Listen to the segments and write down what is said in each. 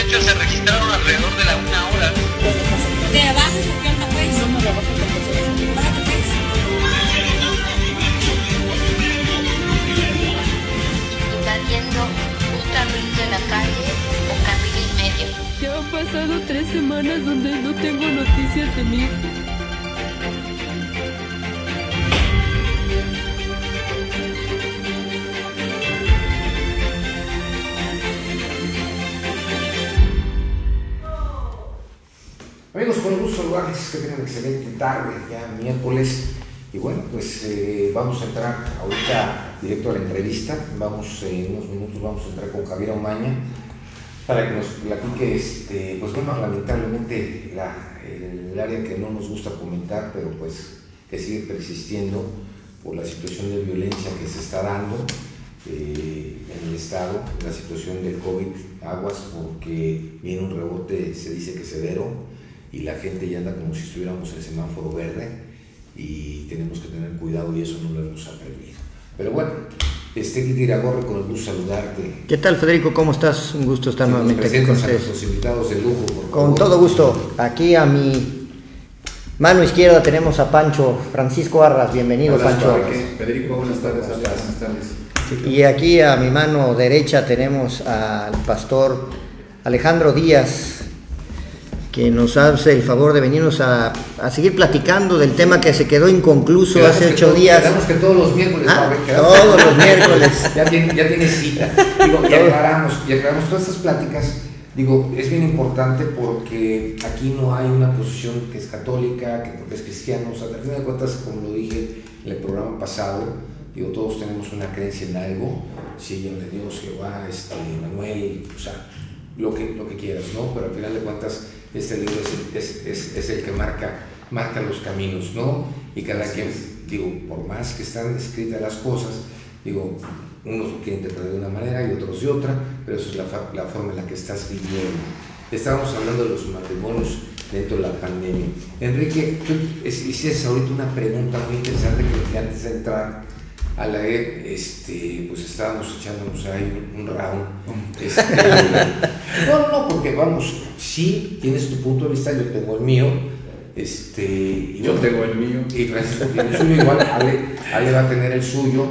hecho se registraron alrededor de la 1 hora. ¿Te bajas o qué onda, pues? No me lo bajo porque se va. Bájate, pues. Invadiendo un carril de la calle o carril y medio. Ya han pasado 3 semanas donde no tengo noticias de mí. Amigos, con el gusto de saludarles, que tengan excelente tarde, ya miércoles. Y bueno, pues vamos a entrar ahorita directo a la entrevista. Vamos, en unos minutos vamos a entrar con Javier Omaña para que nos platique, pues bueno, lamentablemente el área que no nos gusta comentar, pero pues que sigue persistiendo por la situación de violencia que se está dando en el estado, la situación del COVID, aguas, porque viene un rebote, se dice que severo, y la gente ya anda como si estuviéramos en semáforo verde y tenemos que tener cuidado y eso no lo hemos aprendido. Pero bueno, Kiki Iragorri, con el gusto de saludarte. ¿Qué tal, Federico? ¿Cómo estás? Un gusto estar nuevamente aquí con ustedes. A nuestros invitados de lujo, por con todo gusto. Aquí a mi mano izquierda tenemos a Pancho Francisco Arras. Bienvenido, Hola, Pancho. Federico, buenas tardes. Buenas tardes. Y aquí a mi mano derecha tenemos al pastor Alejandro Díaz, que nos hace el favor de venirnos a seguir platicando del tema que se quedó inconcluso hace 8 días. Quedamos que todos los miércoles, todos los miércoles. ya tiene cita. Digo, y aclaramos todas estas pláticas. Digo, es bien importante porque aquí no hay una posición que es católica, que porque es cristiano. O sea, al final de cuentas, como lo dije en el programa pasado, digo, todos tenemos una creencia en algo. Sí, yo le digo Jehová, Manuel, o sea, lo que quieras, ¿no? Pero al final de cuentas, este libro es el que marca los caminos, ¿no? Y cada quien, digo, por más que están escritas las cosas, digo, unos lo quieren interpretar de una manera y otros de otra, pero eso es la forma en la que estás viviendo. Estábamos hablando de los matrimonios dentro de la pandemia. Enrique, tú hiciste ahorita una pregunta muy interesante que antes de entrar a la pues estábamos echándonos ahí un round. No, porque vamos, sí tienes tu punto de vista, yo tengo el mío. Yo tengo el mío. Y Francisco tiene el suyo, igual Ale va a tener el suyo.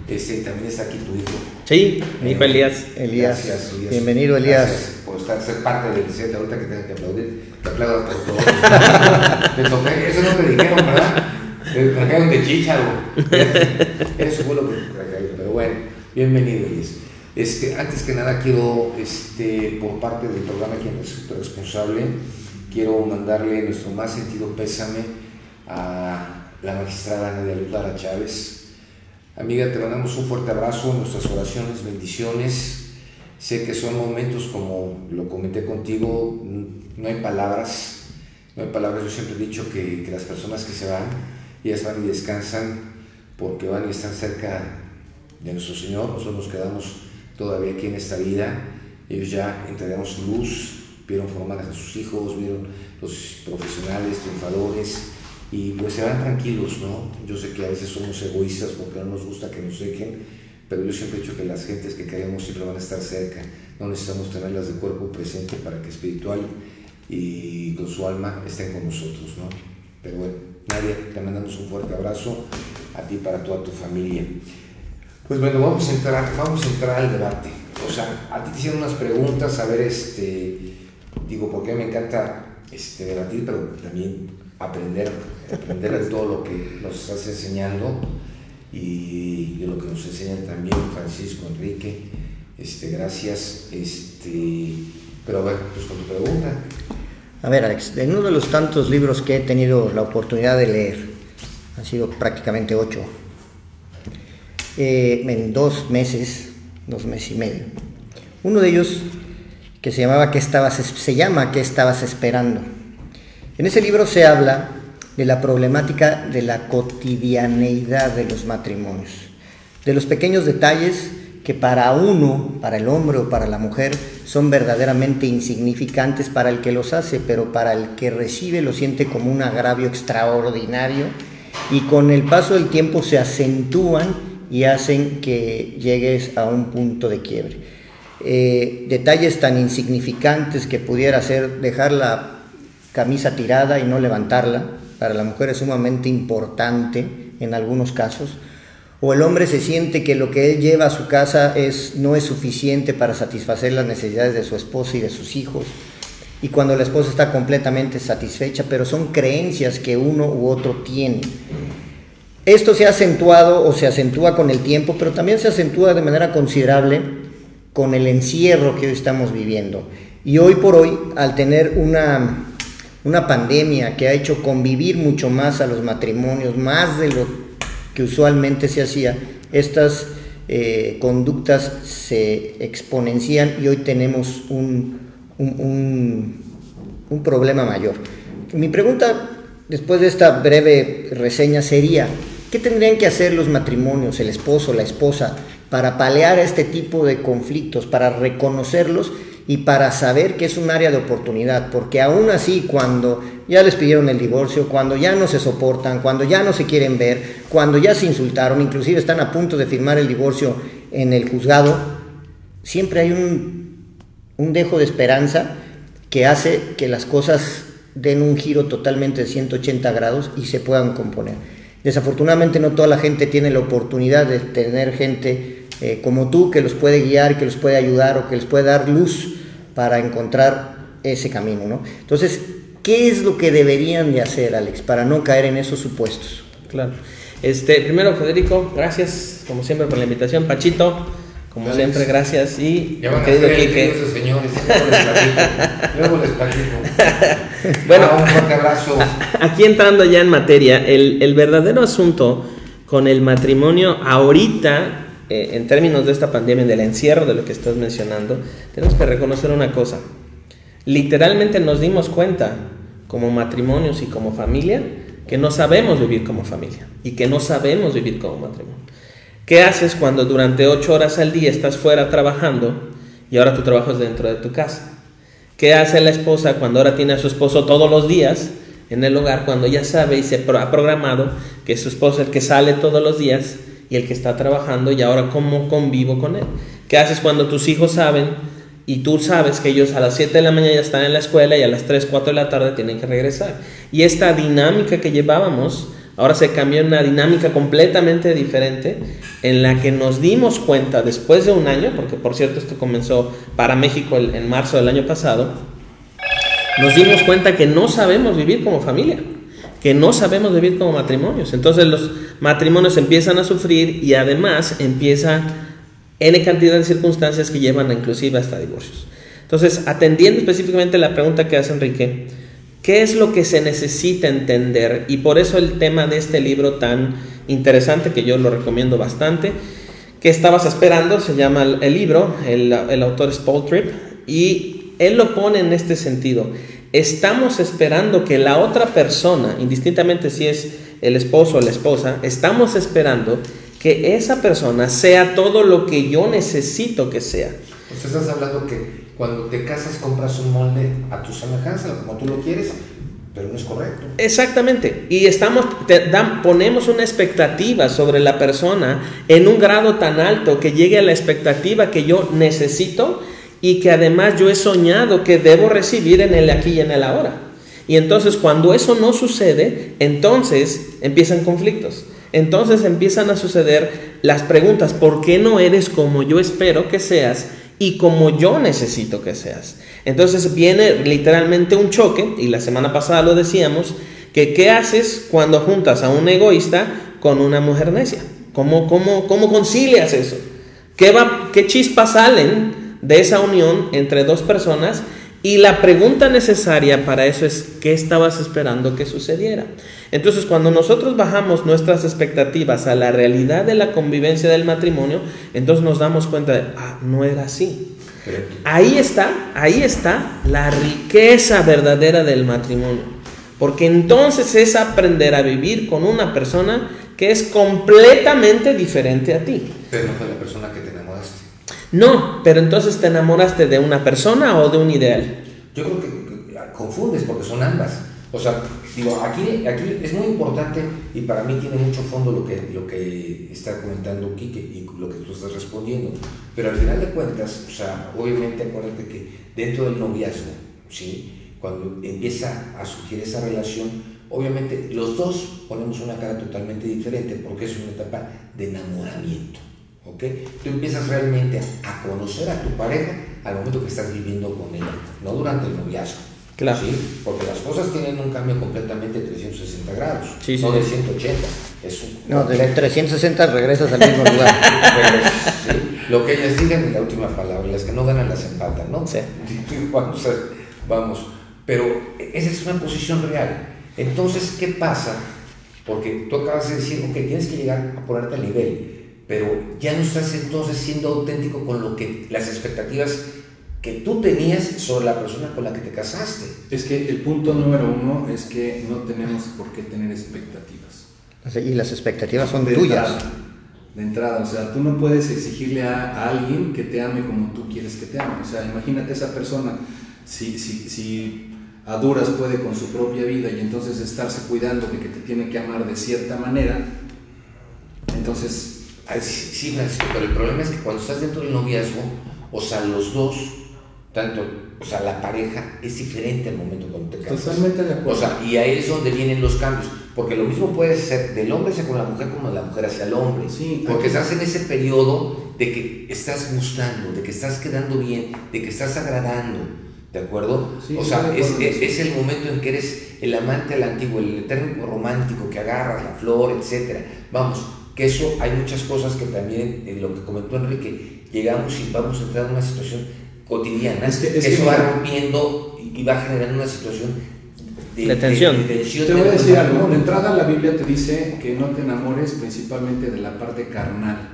También está aquí tu hijo. Sí, mi hijo Elías. Gracias, Elías. Bienvenido, Elías. Gracias por ser parte del set. Ahorita que tenga que aplaudir, te aplaudo por todo. Me toqué, eso no te dijeron, ¿verdad? Me trajeron de chícharo. Eso fue lo que me trajeron. Pero bueno, bienvenido, Elías. Antes que nada quiero, por parte del programa Quien Resulta Responsable, quiero mandarle nuestro más sentido pésame a la magistrada Nadia Luz Lara Chávez. Amiga, te mandamos un fuerte abrazo, nuestras oraciones, bendiciones. Sé que son momentos, como lo comenté contigo, no hay palabras. Yo siempre he dicho que las personas que se van, ellas van y descansan porque van y están cerca de nuestro Señor. Nosotros nos quedamos todavía aquí en esta vida. Ellos ya entregaron su luz, vieron formar a sus hijos, vieron los profesionales, triunfadores, y pues se van tranquilos, ¿no? Yo sé que a veces somos egoístas porque no nos gusta que nos dejen, pero yo siempre he dicho que las gentes que queremos siempre van a estar cerca. No necesitamos tenerlas de cuerpo presente para que espiritual y con su alma estén con nosotros, ¿no? Pero bueno, Nadia, te mandamos un fuerte abrazo a ti y para toda tu familia. Pues bueno, vamos a entrar al debate. O sea, a ti te hicieron unas preguntas, a ver, digo, porque me encanta debatir, pero también aprender de todo lo que nos estás enseñando y de lo que nos enseñan también Francisco, Enrique. Gracias. Pero a ver, pues con tu pregunta. A ver, Alex, en uno de los tantos libros que he tenido la oportunidad de leer, han sido prácticamente 8, en 2 meses y medio. Uno de ellos, que se llama ¿Qué estabas esperando? En ese libro se habla de la problemática de la cotidianeidad de los matrimonios, de los pequeños detalles que para el hombre o para la mujer, son verdaderamente insignificantes para el que los hace, pero para el que recibe lo siente como un agravio extraordinario, y con el paso del tiempo se acentúan y hacen que llegues a un punto de quiebre. detalles tan insignificantes que pudiera ser dejar la camisa tirada y no levantarla, para la mujer es sumamente importante en algunos casos, o el hombre se siente que lo que él lleva a su casa no es suficiente para satisfacer las necesidades de su esposa y de sus hijos, y cuando la esposa está completamente satisfecha, pero son creencias que uno u otro tiene. Esto se ha acentuado o se acentúa con el tiempo, pero también se acentúa de manera considerable con el encierro que hoy estamos viviendo. Y hoy por hoy, al tener una pandemia que ha hecho convivir mucho más a los matrimonios, más de lo que usualmente se hacía, estas conductas se exponencian y hoy tenemos un problema mayor. Mi pregunta, después de esta breve reseña, sería: ¿qué tendrían que hacer los matrimonios, el esposo, la esposa, para paliar este tipo de conflictos, para reconocerlos y para saber que es un área de oportunidad? Porque aún así, cuando ya les pidieron el divorcio, cuando ya no se soportan, cuando ya no se quieren ver, cuando ya se insultaron, inclusive están a punto de firmar el divorcio en el juzgado, siempre hay un dejo de esperanza que hace que las cosas den un giro totalmente de 180 grados y se puedan componer. Desafortunadamente no toda la gente tiene la oportunidad de tener gente como tú, que los puede guiar, que los puede ayudar o que les puede dar luz para encontrar ese camino, ¿no? Entonces, ¿qué es lo que deberían de hacer, Alex, para no caer en esos supuestos? Claro. Primero, Federico, gracias como siempre por la invitación. Pachito, como Alex, siempre, gracias. Y ya van a querido ser Quique. esos señores, luego les platico. Bueno, un fuerte abrazo. Aquí entrando ya en materia, el verdadero asunto con el matrimonio ahorita, en términos de esta pandemia, del encierro, de lo que estás mencionando, tenemos que reconocer una cosa. Literalmente nos dimos cuenta, como matrimonios y como familia, que no sabemos vivir como familia y que no sabemos vivir como matrimonio. ¿Qué haces cuando durante 8 horas al día estás fuera trabajando y ahora tu trabajo es dentro de tu casa? ¿Qué hace la esposa cuando ahora tiene a su esposo todos los días en el hogar, cuando ya sabe y se ha programado que su esposo es el que sale todos los días y el que está trabajando, y ahora cómo convivo con él? ¿Qué haces cuando tus hijos saben y tú sabes que ellos a las 7 de la mañana ya están en la escuela y a las 3, 4 de la tarde tienen que regresar? Y esta dinámica que llevábamos ahora se cambió en una dinámica completamente diferente, en la que nos dimos cuenta después de un año, porque por cierto esto comenzó para México en marzo del año pasado, nos dimos cuenta que no sabemos vivir como familia, que no sabemos vivir como matrimonios. Entonces los matrimonios empiezan a sufrir y además empieza N cantidad de circunstancias que llevan inclusive hasta divorcios. Entonces, atendiendo específicamente la pregunta que hace Enrique, ¿qué es lo que se necesita entender? Y por eso el tema de este libro tan interesante, que yo lo recomiendo bastante. ¿Qué estabas esperando? Se llama el libro, el autor es Paul Tripp, y él lo pone en este sentido. Estamos esperando que la otra persona, indistintamente si es el esposo o la esposa, estamos esperando que esa persona sea todo lo que yo necesito que sea. Pues estás hablando que cuando te casas compras un molde a tu semejanza, como tú lo quieres, pero no es correcto. Exactamente. Y ponemos una expectativa sobre la persona en un grado tan alto que llegue a la expectativa que yo necesito y que además yo he soñado que debo recibir en el aquí y en el ahora. Y entonces cuando eso no sucede, entonces empiezan conflictos. Entonces empiezan a suceder las preguntas: ¿por qué no eres como yo espero que seas y como yo necesito que seas? Entonces viene literalmente un choque, y la semana pasada lo decíamos, que ¿qué haces cuando juntas a un egoísta con una mujer necia? ¿Cómo concilias eso? ¿Qué chispas salen de esa unión entre dos personas? Y la pregunta necesaria para eso es: ¿qué estabas esperando que sucediera? Entonces, cuando nosotros bajamos nuestras expectativas a la realidad de la convivencia del matrimonio, entonces nos damos cuenta de, no era así. Ahí está la riqueza verdadera del matrimonio. Porque entonces es aprender a vivir con una persona que es completamente diferente a ti. Pero no fue la persona que te enamoraste. No, pero entonces te enamoraste de una persona o de un ideal. Yo creo que confundes porque son ambas. O sea, digo, aquí es muy importante y para mí tiene mucho fondo lo que está comentando Quique y lo que tú estás respondiendo, pero al final de cuentas, o sea, obviamente acuérdate que dentro del noviazgo, ¿sí? Cuando empieza a surgir esa relación, obviamente los dos ponemos una cara totalmente diferente porque es una etapa de enamoramiento, ¿ok? Tú empiezas realmente a conocer a tu pareja al momento que estás viviendo con ella, no durante el noviazgo. Claro. ¿Sí? Porque las cosas tienen un cambio completamente de 360 grados, sí, no sí. de 180. No, de 360 regresas al mismo lugar. Sí, lo que ellas digan es la última palabra, las que no ganan las empatan, ¿no? Sí. Vamos, pero esa es una posición real. Entonces, ¿qué pasa? Porque tú acabas de decir, ok, tienes que llegar a ponerte al nivel, pero ya no estás entonces siendo auténtico con lo que las expectativas que tú tenías sobre la persona con la que te casaste. Es que el punto número 1 es que no tenemos por qué tener expectativas. Y las expectativas son De tuyas. entrada, o sea, tú no puedes exigirle a alguien que te ame como tú quieres que te ame. O sea, imagínate esa persona, si a duras puede con su propia vida y entonces estarse cuidando de que te tiene que amar de cierta manera, entonces... Sí, Francisco, pero el problema es que cuando estás dentro del noviazgo, o sea, los dos, o sea, la pareja es diferente al momento cuando te casas. Totalmente de acuerdo. O sea, y ahí es donde vienen los cambios, porque lo mismo puede ser del hombre hacia con la mujer como de la mujer hacia el hombre. Sí, porque estás en ese periodo de que estás gustando, de que estás quedando bien, de que estás agradando, ¿de acuerdo? Sí, o sea, es el momento en que eres el amante al antiguo, el eterno romántico, que agarras la flor, etcétera. Vamos, que eso hay muchas cosas que también, lo que comentó Enrique, llegamos y vamos a entrar en una situación cotidiana, que eso va rompiendo y va generando una situación de tensión. Te voy a decir algo, de entrada la Biblia te dice que no te enamores principalmente de la parte carnal.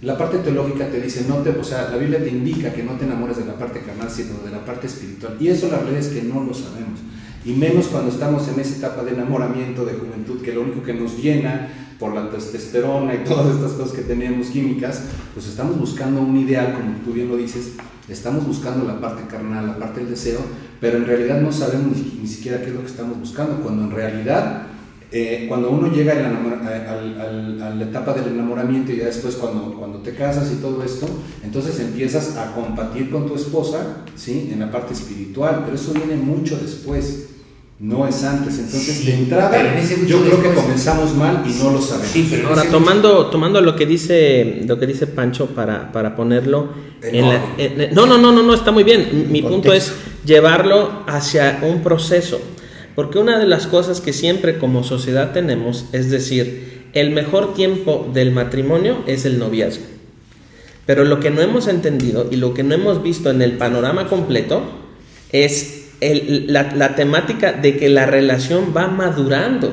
La parte teológica te dice, o sea, la Biblia te indica que no te enamores de la parte carnal, sino de la parte espiritual. Y eso la realidad es que no lo sabemos. Y menos cuando estamos en esa etapa de enamoramiento, de juventud, que lo único que nos llena por la testosterona y todas estas cosas que tenemos químicas, pues estamos buscando un ideal, como tú bien lo dices, estamos buscando la parte carnal, la parte del deseo, pero en realidad no sabemos ni siquiera qué es lo que estamos buscando, cuando en realidad, cuando uno llega a la etapa del enamoramiento y ya después cuando te casas y todo esto, entonces empiezas a compartir con tu esposa, ¿sí? En la parte espiritual, pero eso viene mucho después. No es antes, entonces sí, de entrada yo creo que comenzamos mal y no lo sabemos. Sí, pero ahora tomando lo que dice Pancho para ponerlo no, está muy bien. Mi punto es llevarlo hacia un proceso, porque una de las cosas que siempre como sociedad tenemos es decir, el mejor tiempo del matrimonio es el noviazgo, pero lo que no hemos entendido y lo que no hemos visto en el panorama completo es la temática de que la relación va madurando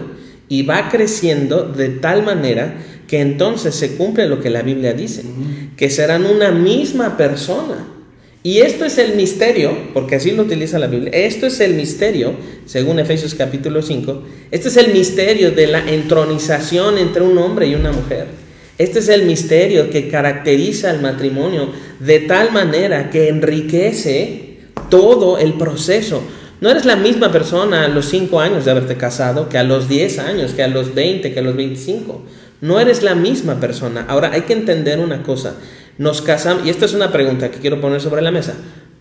y va creciendo de tal manera que entonces se cumple lo que la Biblia dice, que serán una misma persona. Y esto es el misterio, porque así lo utiliza la Biblia, esto es el misterio, según Efesios capítulo 5, este es el misterio de la entronización entre un hombre y una mujer. Este es el misterio que caracteriza al matrimonio de tal manera que enriquece todo el proceso. No eres la misma persona a los 5 años de haberte casado que a los 10 años, que a los 20, que a los 25. No eres la misma persona. Ahora hay que entender una cosa. Nos casamos, y esta es una pregunta que quiero poner sobre la mesa.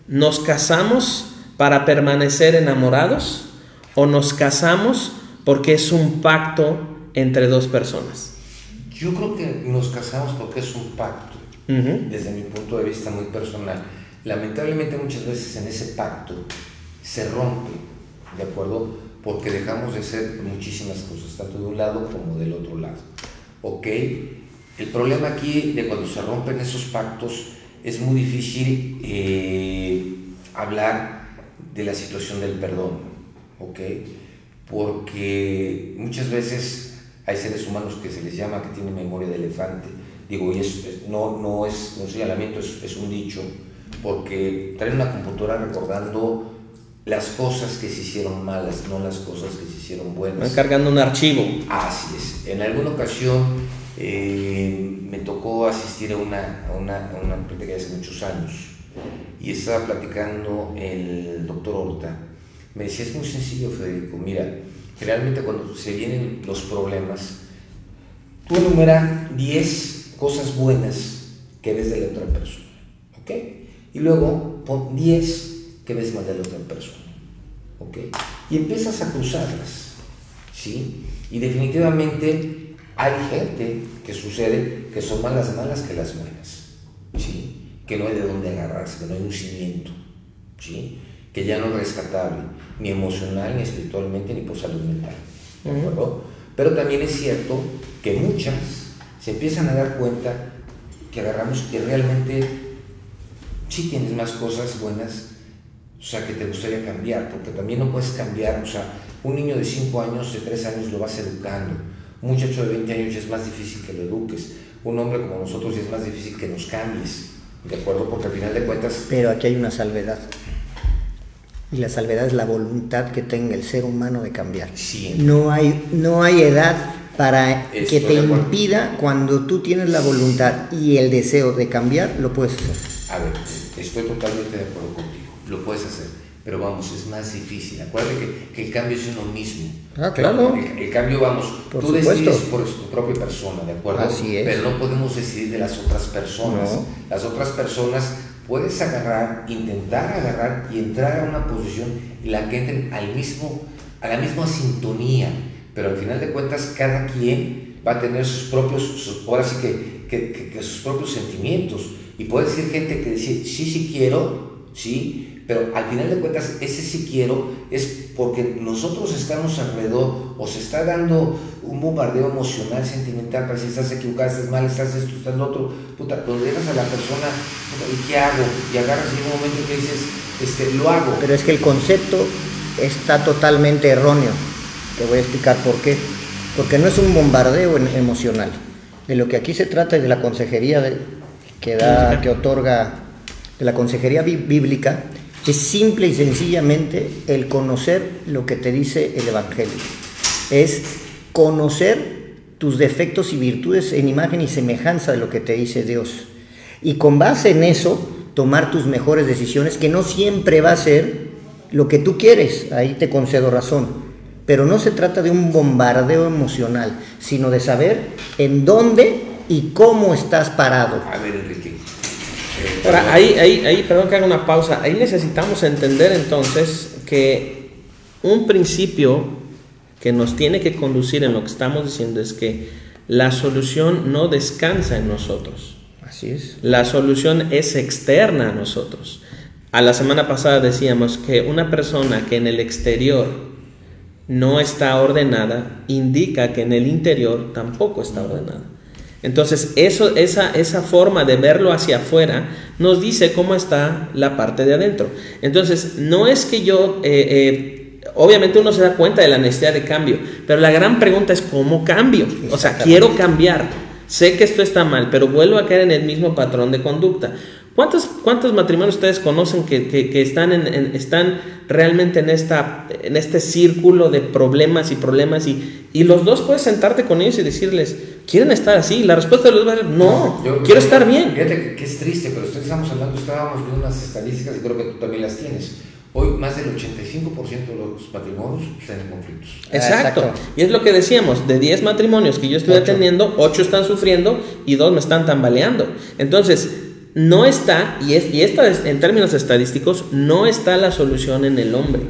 ¿Nos casamos para permanecer enamorados o nos casamos porque es un pacto entre dos personas? Yo creo que nos casamos porque es un pacto, desde mi punto de vista muy personal. Lamentablemente muchas veces en ese pacto se rompe, ¿de acuerdo? Porque dejamos de ser muchísimas cosas, tanto de un lado como del otro lado, ¿ok? El problema aquí de cuando se rompen esos pactos es muy difícil hablar de la situación del perdón, ¿ok? Porque muchas veces hay seres humanos que se les llama que tienen memoria de elefante. Digo, y no es un señalamiento, es un dicho, porque traen una computadora recordando las cosas que se hicieron malas, no las cosas que se hicieron buenas. Van cargando un archivo. Así es. En alguna ocasión me tocó asistir a una plática hace muchos años y estaba platicando el doctor Horta. Me decía, es muy sencillo, Federico, mira, generalmente cuando se vienen los problemas, tú enumera 10 cosas buenas que ves de la otra persona, ¿ok? Y luego pon 10 que ves mal de la otra persona, ¿ok? Y empiezas a cruzarlas, ¿sí? Y definitivamente hay gente que sucede que son más las malas que las buenas, ¿sí? Que no hay de dónde agarrarse, que no hay un cimiento, ¿sí? Que ya no es rescatable, ni emocional, ni espiritualmente, ni por salud mental, ¿de acuerdo? Pero también es cierto que muchas se empiezan a dar cuenta que agarramos que realmente sí tienes más cosas buenas, o sea, que te gustaría cambiar, porque también no puedes cambiar, o sea, un niño de 5 años, de 3 años lo vas educando, un muchacho de 20 años ya es más difícil que lo eduques, un hombre como nosotros ya es más difícil que nos cambies, ¿de acuerdo? Porque al final de cuentas... Pero aquí hay una salvedad. Y la salvedad es la voluntad que tenga el ser humano de cambiar. Sí. No hay edad para que te impida, cuando tú tienes la voluntad y el deseo de cambiar, lo puedes hacer. A ver, estoy totalmente de acuerdo contigo, lo puedes hacer, pero vamos, es más difícil. Acuérdate que el cambio es uno mismo. Ah, claro. El cambio, vamos, por tú supuesto. decides por tu propia persona, ¿de acuerdo? Así es. Pero no podemos decidir de las otras personas. No. Las otras personas puedes agarrar, intentar agarrar y entrar a una posición en la que entren a la misma sintonía, pero al final de cuentas cada quien va a tener sus propios, ahora sí que sus propios sentimientos, y puede decir gente que dice sí quiero, sí, pero al final de cuentas ese sí quiero es porque nosotros estamos alrededor o se está dando un bombardeo emocional, sentimental, para decir estás equivocado, estás mal, estás esto, estás lo otro, puta, cuando dejas a la persona, puta, ¿y qué hago? Y agarras y en un momento que dices, lo hago. Pero es que el concepto está totalmente erróneo. Te voy a explicar por qué. Porque no es un bombardeo emocional. De lo que aquí se trata es de la consejería que otorga, de la consejería bíblica, es simple y sencillamente el conocer lo que te dice el Evangelio. Es conocer tus defectos y virtudes en imagen y semejanza de lo que te dice Dios. Y con base en eso, tomar tus mejores decisiones, que no siempre va a ser lo que tú quieres. Ahí te concedo razón. Pero no se trata de un bombardeo emocional, sino de saber en dónde y cómo estás parado. A ver, Enrique. Ahora, ahí, perdón que haga una pausa. Ahí necesitamos entender entonces que un principio que nos tiene que conducir en lo que estamos diciendo es que la solución no descansa en nosotros. Así es. La solución es externa a nosotros. A la semana pasada decíamos que una persona que en el exterior no está ordenada indica que en el interior tampoco está ordenada. Entonces esa forma de verlo hacia afuera nos dice cómo está la parte de adentro. Entonces no es que yo obviamente uno se da cuenta de la necesidad de cambio, pero la gran pregunta es ¿cómo cambio? O sea, quiero cambiar, sé que esto está mal, pero vuelvo a caer en el mismo patrón de conducta. ¿Cuántos matrimonios ustedes conocen que están realmente en este círculo de problemas y los dos puedes sentarte con ellos y decirles, ¿quieren estar así? La respuesta de los dos va a ser, no, quiero estar bien. Fíjate que es triste, pero estábamos viendo unas estadísticas y creo que tú también las tienes. Hoy más del 85% de los matrimonios están en conflictos. Exacto. Y es lo que decíamos, de 10 matrimonios que yo estoy atendiendo, 8 están sufriendo y 2 me están tambaleando. Entonces, no está, y esta en términos estadísticos, no está la solución en el hombre,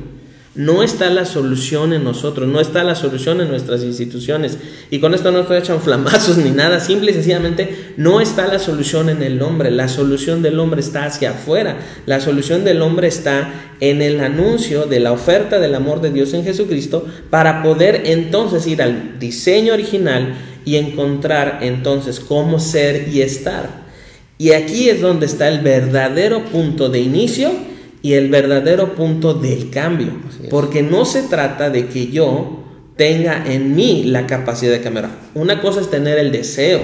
no está la solución en nosotros, no está la solución en nuestras instituciones. Y con esto no estoy echando flamazos ni nada, simple y sencillamente no está la solución en el hombre. La solución del hombre está hacia afuera. La solución del hombre está en el anuncio de la oferta del amor de Dios en Jesucristo, para poder entonces ir al diseño original y encontrar entonces cómo ser y estar. Y aquí es donde está el verdadero punto de inicio y el verdadero punto del cambio. Porque no se trata de que yo tenga en mí la capacidad de cambiar. Una cosa es tener el deseo,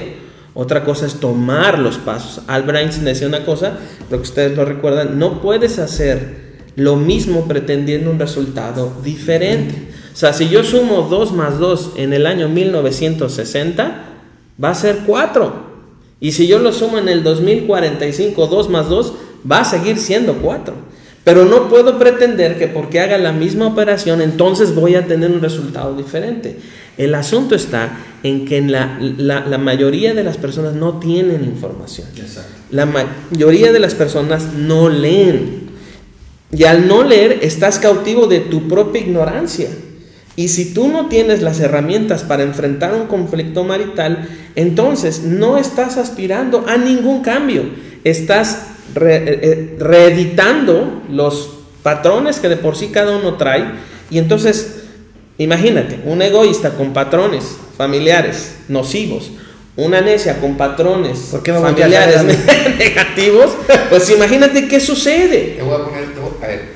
otra cosa es tomar los pasos. Albert Einstein decía una cosa, creo que ustedes lo recuerdan: no puedes hacer lo mismo pretendiendo un resultado diferente. O sea, si yo sumo 2 más 2 en el año 1960, va a ser 4. Y si yo lo sumo en el 2045, 2 más 2, va a seguir siendo 4. Pero no puedo pretender que porque haga la misma operación, entonces voy a tener un resultado diferente. El asunto está en que la mayoría de las personas no tienen información. Exacto. La mayoría de las personas no leen. Y al no leer, estás cautivo de tu propia ignorancia. Y si tú no tienes las herramientas para enfrentar un conflicto marital, entonces no estás aspirando a ningún cambio. Estás reeditando los patrones que de por sí cada uno trae. Y entonces, imagínate, un egoísta con patrones familiares nocivos, una necia con patrones familiares negativos, pues imagínate qué sucede. Te voy a poner, a ver,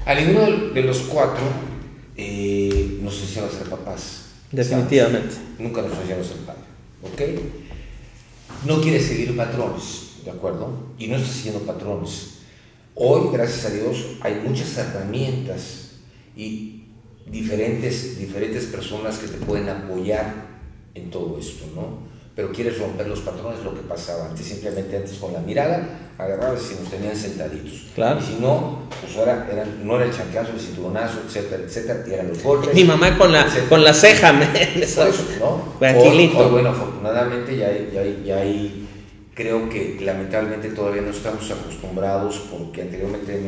a ninguno de los cuatro nos enseñaron a ser papás. Definitivamente. ¿Sabes? Nunca nos enseñaron a ser padres, ¿ok? No quieres seguir patrones, ¿de acuerdo? Y no estás siguiendo patrones. Hoy, gracias a Dios, hay muchas herramientas y diferentes personas que te pueden apoyar en todo esto, ¿no? Pero quieres romper los patrones, lo que pasaba antes. Simplemente antes con la mirada agarrabas y nos tenían sentaditos. Claro. Y si no, pues ahora no era el chancazo, el cinturonazo, etcétera, etcétera, y eran los golpes. Mi mamá con la ceja, Por eso, ¿no? Tranquilito. O, bueno, afortunadamente ya hay, creo que lamentablemente todavía no estamos acostumbrados, porque anteriormente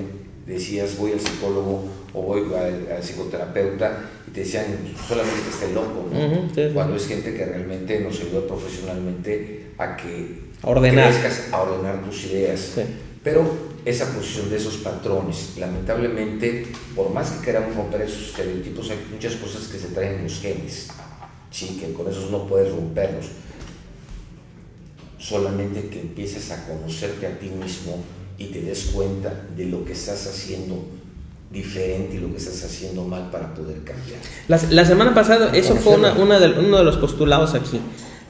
me decías voy al psicólogo o voy al psicoterapeuta y te decían solamente que esté loco, ¿no? Sí, sí. Cuando es gente que realmente nos ayuda profesionalmente a que ordenar. crezcas, a ordenar tus ideas. Sí. Pero esa posición de esos patrones, lamentablemente, por más que queramos romper esos estereotipos, hay muchas cosas que se traen en los genes, sí, que con esos no puedes romperlos. Solamente que empieces a conocerte a ti mismo y te des cuenta de lo que estás haciendo diferente y lo que estás haciendo mal para poder cambiar. La semana pasada, eso fue uno de los postulados aquí.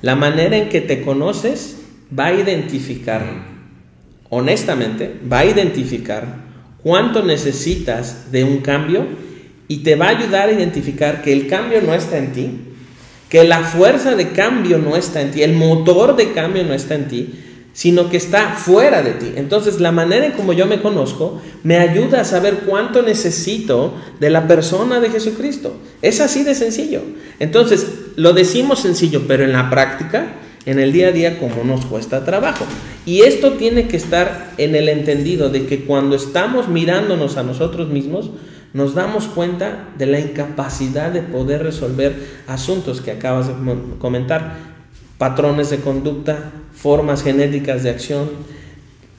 La manera en que te conoces va a identificar, honestamente, va a identificar cuánto necesitas de un cambio y te va a ayudar a identificar que el cambio no está en ti, que la fuerza de cambio no está en ti, el motor de cambio no está en ti, sino que está fuera de ti. Entonces, la manera en como yo me conozco me ayuda a saber cuánto necesito de la persona de Jesucristo. Es así de sencillo. Entonces, lo decimos sencillo, pero en la práctica, en el día a día, como nos cuesta trabajo. Y esto tiene que estar en el entendido de que cuando estamos mirándonos a nosotros mismos, nos damos cuenta de la incapacidad de poder resolver asuntos que acabas de comentar. Patrones de conducta, formas genéticas de acción,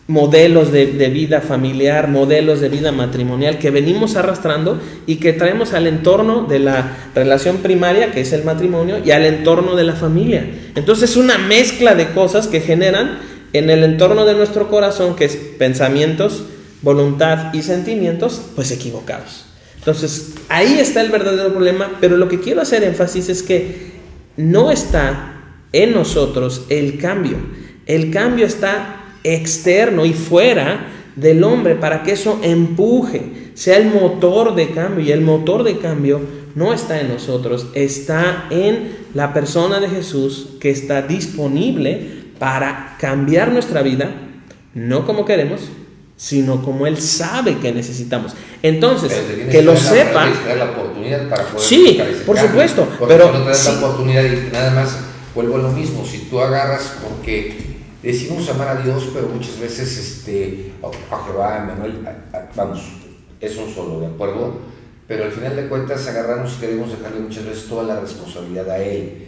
modelos de vida familiar, modelos de vida matrimonial que venimos arrastrando y que traemos al entorno de la relación primaria, que es el matrimonio, y al entorno de la familia. Entonces es una mezcla de cosas que generan en el entorno de nuestro corazón, que es pensamientos, voluntad y sentimientos, pues equivocados. Entonces ahí está el verdadero problema, pero lo que quiero hacer énfasis es que no está en nosotros el cambio. El cambio está externo y fuera del hombre para que eso empuje, sea el motor de cambio. Y el motor de cambio no está en nosotros, está en la persona de Jesús, que está disponible para cambiar nuestra vida, no como queremos, sino como Él sabe que necesitamos. Entonces, que lo sepa. Tienes que dar la oportunidad para poder sí, por supuesto, pero pero no te das sí. la oportunidad y nada más vuelvo a lo mismo. Si tú agarras, porque decimos amar a Dios, pero muchas veces a Jehová, a Manuel, vamos, es un solo, ¿de acuerdo? Pero al final de cuentas agarramos y queremos dejarle muchas veces toda la responsabilidad a Él.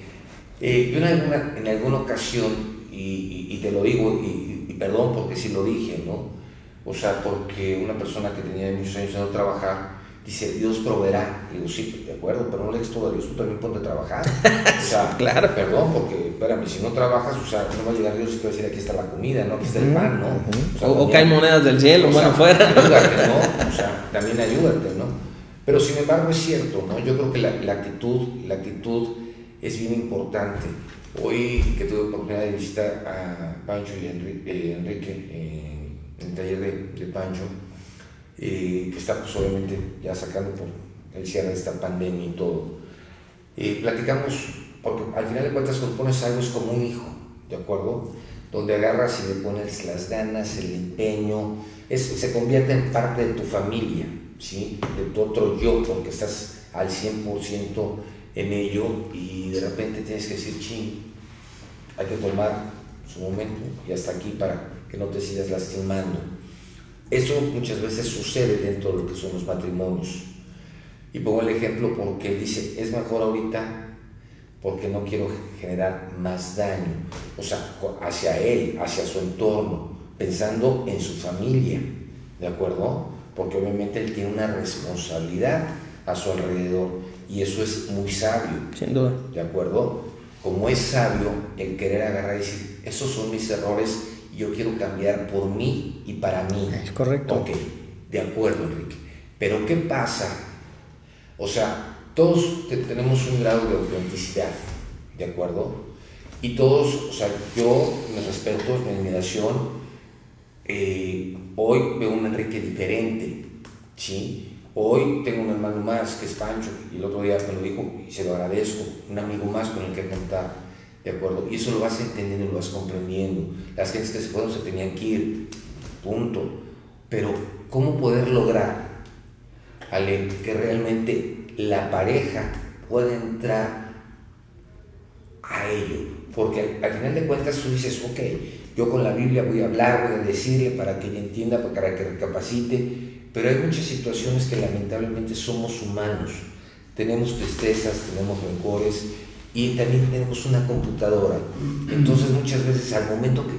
Yo en alguna ocasión, y te lo digo, y perdón porque sí lo dije, ¿no? O sea, porque una persona que tenía muchos años de no trabajar, dice, Dios proveerá. Le digo, sí, de acuerdo, pero no le des todo a Dios, tú también ponte a trabajar. O sea, claro. Perdón, porque, espérame, si no trabajas, o sea, no va a llegar Dios y te va a decir, aquí está la comida, ¿no? Aquí está el pan, ¿no? O sea, o caen monedas del cielo, o bueno, sea, fuera. Ayúdate, ¿no? O sea, también ayúdate, ¿no? Pero sin embargo es cierto, ¿no? Yo creo que la actitud es bien importante. Hoy que tuve oportunidad de visitar a Pancho y Enrique en el taller de Pancho, que está pues obviamente ya sacando por el cierre de esta pandemia y todo, platicamos, porque al final de cuentas cuando pones algo es como un hijo, ¿de acuerdo? donde agarras y le pones las ganas, el empeño, se convierte en parte de tu familia, ¿sí? De tu otro yo, porque estás al 100% en ello y de repente tienes que decir, ching, hay que tomar su momento y hasta aquí para que no te sigas lastimando. Eso muchas veces sucede dentro de lo que son los matrimonios. Y pongo el ejemplo porque él dice, es mejor ahorita porque no quiero generar más daño, o sea, hacia él, hacia su entorno, pensando en su familia, ¿de acuerdo? Porque obviamente él tiene una responsabilidad a su alrededor y eso es muy sabio. Sin duda. ¿De acuerdo? Como es sabio el querer agarrar y decir, esos son mis errores y yo quiero cambiar por mí y para mí. Es correcto. Ok, de acuerdo, Enrique. Pero ¿qué pasa? O sea, todos tenemos un grado de autenticidad, ¿de acuerdo? Y todos, o sea, yo, mis respetos, mi admiración, hoy veo un Enrique diferente, ¿sí? Hoy tengo un hermano más que es Pancho, y el otro día me lo dijo y se lo agradezco, un amigo más con el que contar, ¿de acuerdo? Y eso lo vas entendiendo, lo vas comprendiendo. Las gentes que se fueron se tenían que ir, punto. Pero, ¿cómo poder lograr, Ale, que realmente la pareja pueda entrar a ello? Porque al final de cuentas tú dices, ok, yo con la Biblia voy a hablar, voy a decirle para que ella entienda, para que recapacite, pero hay muchas situaciones que lamentablemente somos humanos, tenemos tristezas, tenemos rencores y también tenemos una computadora. Entonces muchas veces al momento que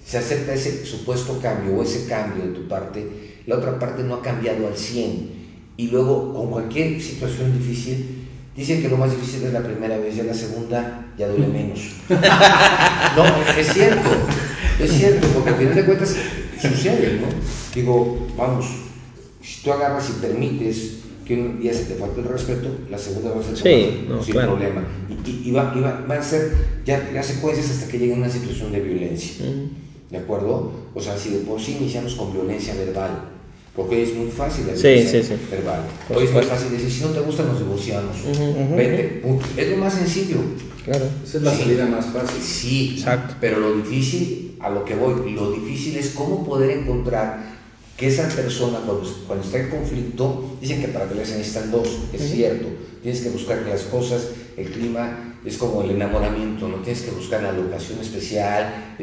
se acerca ese supuesto cambio o ese cambio de tu parte, la otra parte no ha cambiado al 100%. Y luego, con cualquier situación difícil, dicen que lo más difícil es la primera vez, ya la segunda ya duele menos. No, es cierto, porque al final de cuentas sucede, ¿no? Digo, vamos, si tú agarras y permites que un día se te falte el respeto, la segunda va a ser sin problema. Y van a ser ya secuencias hasta que llegue una situación de violencia. ¿De acuerdo? O sea, si de por sí iniciamos con violencia verbal, porque hoy es muy fácil la violencia verbal. Hoy es muy fácil decir, si no te gusta nos divorciamos. Vete, punto. Es lo más sencillo. Claro. Esa es la salida más fácil. Sí, exacto. Pero lo difícil, a lo que voy, lo difícil es cómo poder encontrar que esa persona cuando está en conflicto, dicen que para que se necesitan dos, es cierto. Tienes que buscar que las cosas, el clima, es como el enamoramiento, no tienes que buscar la locación especial,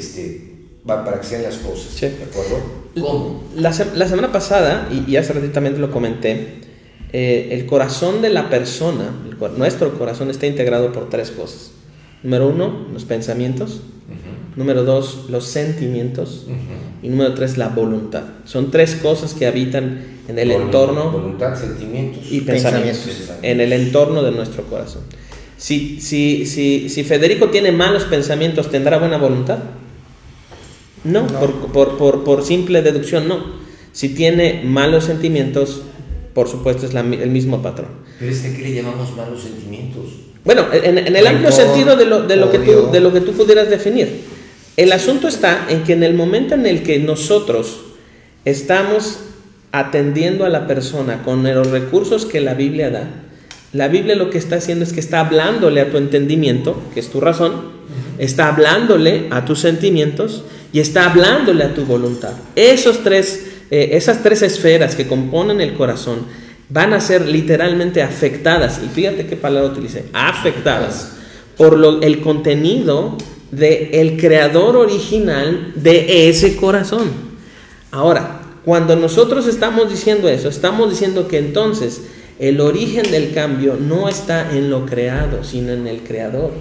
para que sean las cosas, sí. ¿De acuerdo? ¿Cómo? La semana pasada, y hace ratito también lo comenté, el corazón de la persona, nuestro corazón está integrado por tres cosas. Número 1, los pensamientos. Número 2, los sentimientos. Y número 3, la voluntad. Son tres cosas que habitan en el entorno. Voluntad, sentimientos y pensamientos. En el entorno de nuestro corazón. Si Federico tiene malos pensamientos, ¿tendrá buena voluntad? No. Por simple deducción, no. Si tiene malos sentimientos, por supuesto es el mismo patrón. Pero ¿qué le llamamos malos sentimientos? Bueno, en el amplio sentido de lo que tú pudieras definir. El asunto está en que en el momento en el que nosotros estamos atendiendo a la persona con los recursos que la Biblia da, la Biblia lo que está haciendo es que está hablándole a tu entendimiento, que es tu razón, está hablándole a tus sentimientos y está hablándole a tu voluntad. Esas tres esferas que componen el corazón van a ser literalmente afectadas, y fíjate qué palabra utilicé, afectadas por el contenido del creador original de ese corazón. Ahora, cuando nosotros estamos diciendo eso, estamos diciendo que entonces el origen del cambio no está en lo creado, sino en el creador.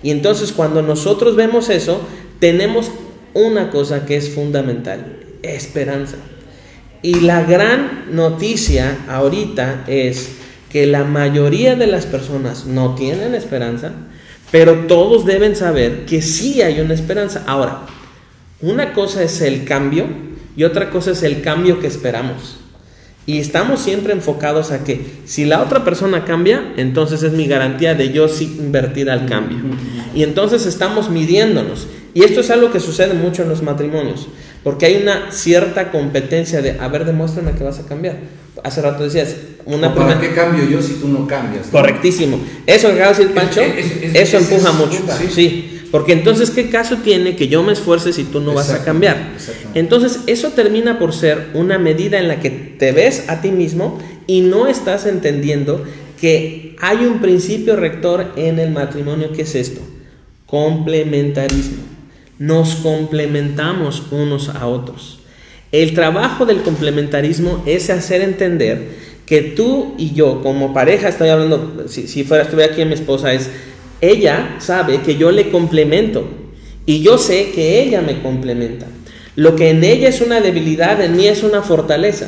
Y entonces cuando nosotros vemos eso, tenemos una cosa que es fundamental: esperanza. Y la gran noticia ahorita es que la mayoría de las personas no tienen esperanza, pero todos deben saber que sí hay una esperanza. Ahora, una cosa es el cambio y otra cosa es el cambio que esperamos. Y estamos siempre enfocados a que si la otra persona cambia, entonces es mi garantía de yo sí invertir al cambio. Y entonces estamos midiéndonos. Y esto es algo que sucede mucho en los matrimonios, porque hay una cierta competencia de, a ver, demuéstrame que vas a cambiar. Hace rato decías, ¿para qué cambio yo si tú no cambias? Correctísimo. Eso que acaba de decir Pancho, eso empuja mucho. Sí. Porque entonces, ¿qué caso tiene que yo me esfuerce si tú no vas a cambiar? Entonces, eso termina por ser una medida en la que te ves a ti mismo y no estás entendiendo que hay un principio rector en el matrimonio. ¿Qué es esto? Complementarismo. Nos complementamos unos a otros. El trabajo del complementarismo es hacer entender que tú y yo como pareja, estoy hablando, si estuviera aquí mi esposa, ella sabe que yo le complemento y yo sé que ella me complementa. Lo que en ella es una debilidad, en mí es una fortaleza.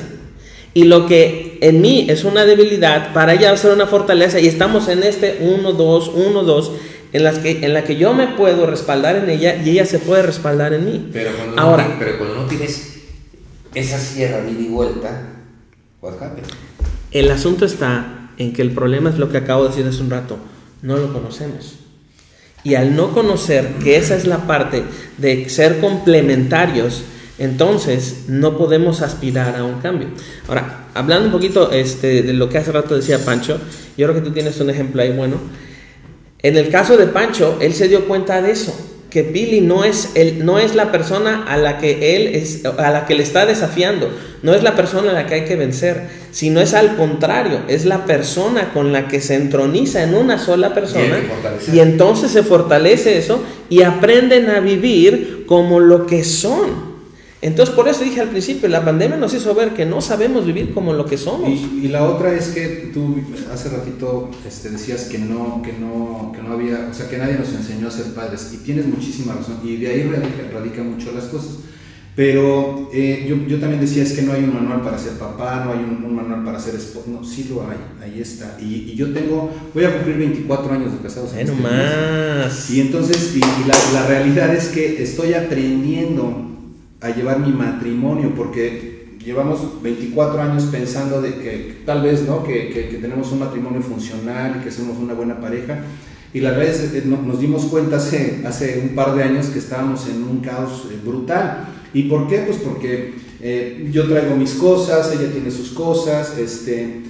Y lo que en mí es una debilidad, para ella va a ser una fortaleza. Y estamos en este 1-2, en la que yo me puedo respaldar en ella y ella se puede respaldar en mí. Pero cuando no tienes esa sierra de ida y vuelta, what happens? El asunto está en que el problema es lo que acabo de decir hace un rato. No lo conocemos. Y al no conocer que esa es la parte de ser complementarios, entonces no podemos aspirar a un cambio. Ahora, hablando un poquito de lo que hace rato decía Pancho, yo creo que tú tienes un ejemplo ahí bueno. En el caso de Pancho, él se dio cuenta de eso, que Pili no es la persona a la que le está desafiando, no es la persona a la que hay que vencer, sino es al contrario, es la persona con la que se entroniza en una sola persona, y entonces se fortalece eso y aprenden a vivir como lo que son. Entonces, por eso dije al principio, la pandemia nos hizo ver que no sabemos vivir como lo que somos. Y la otra es que tú hace ratito decías que no había, o sea, que nadie nos enseñó a ser padres, y tienes muchísima razón, y de ahí radica mucho las cosas. Pero yo también decía, es que no hay un manual para ser papá, no hay un manual para ser esposo. No, sí lo hay, ahí está. Y yo voy a cumplir 24 años de casados. No más. Y entonces, la realidad es que estoy aprendiendo a llevar mi matrimonio, porque llevamos 24 años pensando de que tal vez, ¿no? que tenemos un matrimonio funcional y que somos una buena pareja, y la verdad es que nos dimos cuenta hace un par de años que estábamos en un caos brutal. ¿Y por qué? Pues porque yo traigo mis cosas, ella tiene sus cosas, ella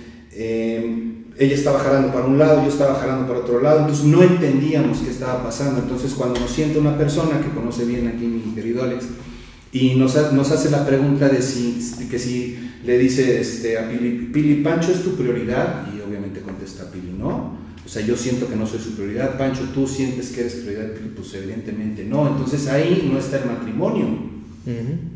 estaba jalando para un lado, yo estaba jalando para otro lado, entonces no entendíamos qué estaba pasando. Entonces, cuando nos sienta una persona que conoce bien aquí mi querido Alex, y nos hace la pregunta de si le dice a Pili, Pancho es tu prioridad, y obviamente contesta Pili, no, o sea, yo siento que no soy su prioridad. Pancho, ¿tú sientes que eres prioridad? Pili, pues evidentemente no. Entonces ahí no está el matrimonio,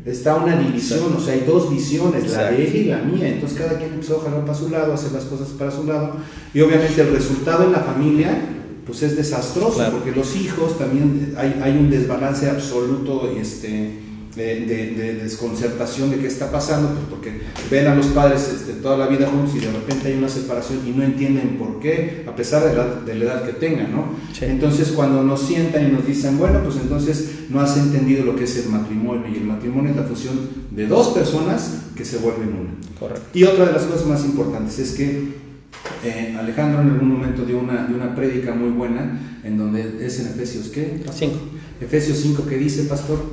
está una división, o sea, hay dos visiones, la de él y la mía. Entonces cada quien empezó a jalar para su lado, a hacer las cosas para su lado, y obviamente el resultado en la familia pues es desastroso, claro, porque los hijos también hay un desbalance absoluto de desconcertación de qué está pasando, pues porque ven a los padres toda la vida juntos, y de repente hay una separación y no entienden por qué, a pesar de la edad que tengan, ¿no? Sí. Entonces, cuando nos sientan y nos dicen, bueno, pues entonces no has entendido lo que es el matrimonio, y el matrimonio es la fusión de dos personas que se vuelven una. Correcto. Y otra de las cosas más importantes es que Alejandro en algún momento dio una prédica muy buena, en donde es en Efesios, ¿qué? 5. Efesios 5, ¿qué dice, pastor?